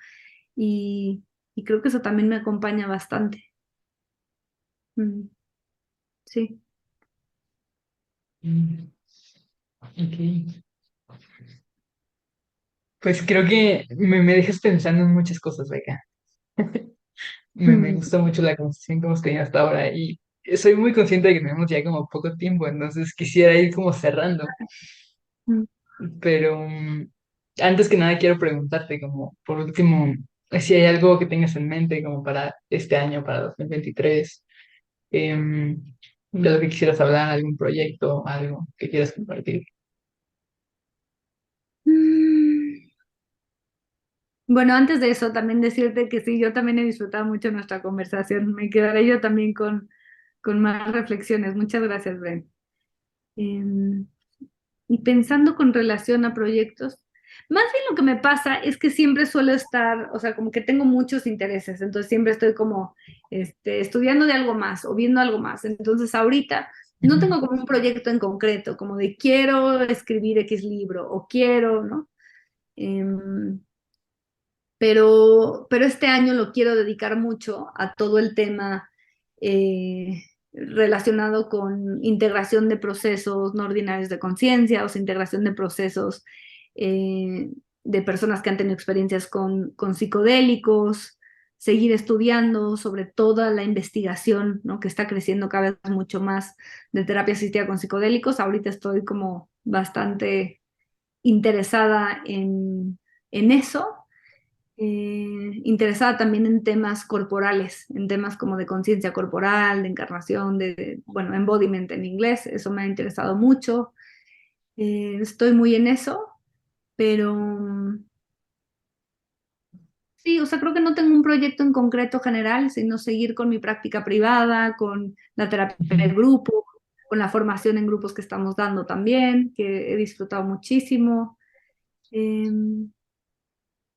Y, y creo que eso también me acompaña bastante. Mm, sí. Mm. Ok. Pues creo que me dejas pensando en muchas cosas, Beca. Me Mm, gustó mucho la conversación que hemos tenido hasta ahora y soy muy consciente de que tenemos ya como poco tiempo, entonces quisiera ir como cerrando, mm. pero antes que nada quiero preguntarte como por último, si hay algo que tengas en mente como para este año, para 2023, em, de lo que quisieras hablar, algún proyecto, algo que quieras compartir. Mm. Bueno, antes de eso, también decirte que sí, yo también he disfrutado mucho nuestra conversación. Me quedaré yo también con más reflexiones. Muchas gracias, Bren. Em, y pensando con relación a proyectos, más bien lo que me pasa es que siempre suelo estar, o sea, como que tengo muchos intereses, entonces siempre estoy como estudiando de algo más o viendo algo más. Entonces ahorita no Ujú. tengo como un proyecto en concreto, como de quiero escribir X libro o quiero, ¿no? Em, pero este año lo quiero dedicar mucho a todo el tema relacionado con integración de procesos no ordinarios de conciencia, o sea, integración de procesos eh, de personas que han tenido experiencias con psicodélicos, seguir estudiando sobre toda la investigación, ¿no? Que está creciendo cada vez mucho más de terapia asistida con psicodélicos. Ahorita estoy como bastante interesada en eso, interesada también en temas corporales, en temas como de conciencia corporal, de encarnación, bueno, embodiment en inglés, eso me ha interesado mucho. Estoy muy en eso, pero sí, o sea, creo que no tengo un proyecto en concreto general, sino seguir con mi práctica privada, con la terapia de Ujú. grupo, con la formación en grupos que estamos dando también, que he disfrutado muchísimo. Em,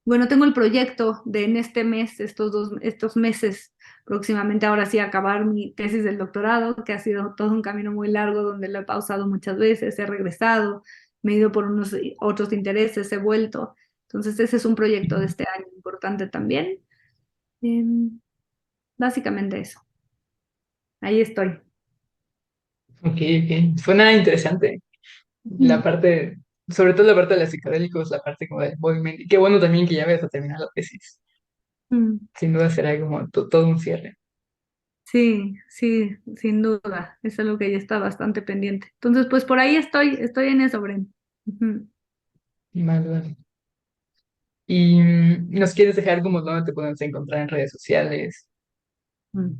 Bueno, tengo el proyecto de en este mes, estos meses, próximamente ahora sí acabar mi tesis del doctorado, que ha sido todo un camino muy largo donde lo he pausado muchas veces, he regresado, me he ido por unos otros intereses, he vuelto. Entonces ese es un proyecto de este año importante también. Em, Básicamente eso. Ahí estoy. Ok, ok. Suena interesante. La Ujú. parte, sobre todo la parte de los psicodélicos, la parte como del movimiento. Y qué bueno también que ya vayas a terminar la tesis. Mm. Sin duda será como todo un cierre. Sí, sí, sin duda. Es algo que ya está bastante pendiente. Entonces, pues por ahí estoy en eso, Bren. Ujú. Vale, vale. Y nos quieres dejar como dónde te podemos encontrar en redes sociales. Mm.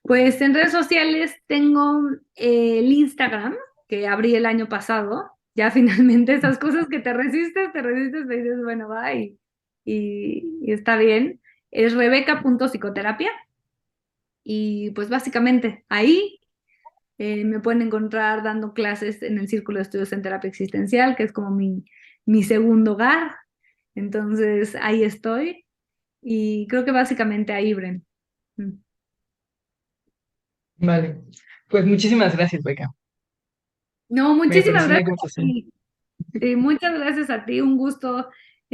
Pues en redes sociales tengo el Instagram, que abrí el año pasado, ya finalmente esas cosas que te resistes, me dices, bueno, va y está bien. Es rebeca.psicoterapia y pues básicamente ahí me pueden encontrar dando clases en el Círculo de Estudios en Terapia Existencial, que es como mi segundo hogar. Entonces ahí estoy y creo que básicamente ahí, Bren. Mm. Vale, pues muchísimas gracias, Beca. No, Me muchísimas pareció una gracias a conversación. ti. Muchas gracias a ti, un gusto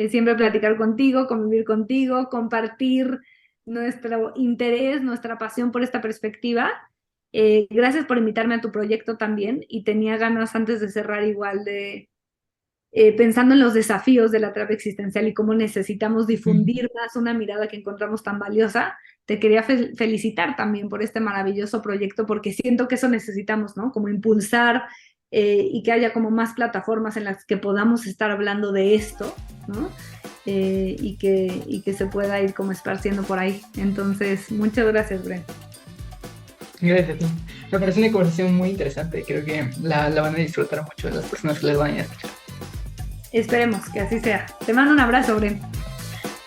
siempre platicar contigo, convivir contigo, compartir nuestro interés, nuestra pasión por esta perspectiva. Gracias por invitarme a tu proyecto también y tenía ganas antes de cerrar igual de pensando en los desafíos de la terapia existencial y cómo necesitamos difundir más una mirada que encontramos tan valiosa. Te quería felicitar también por este maravilloso proyecto porque siento que eso necesitamos, ¿no? Como impulsar y que haya como más plataformas en las que podamos estar hablando de esto, ¿no? Y que se pueda ir como esparciendo por ahí. Entonces, muchas gracias, Bren. Gracias a ti. Me parece una conversación muy interesante. Creo que la van a disfrutar mucho las personas que les van a escuchar. Esperemos que así sea. Te mando un abrazo, Bren.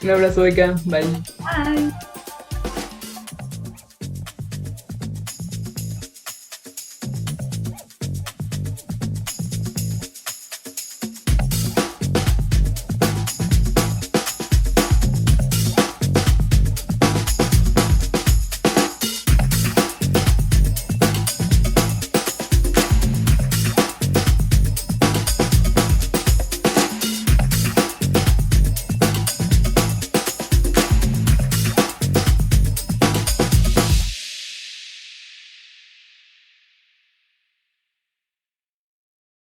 Un abrazo, Beca. Bye. Bye.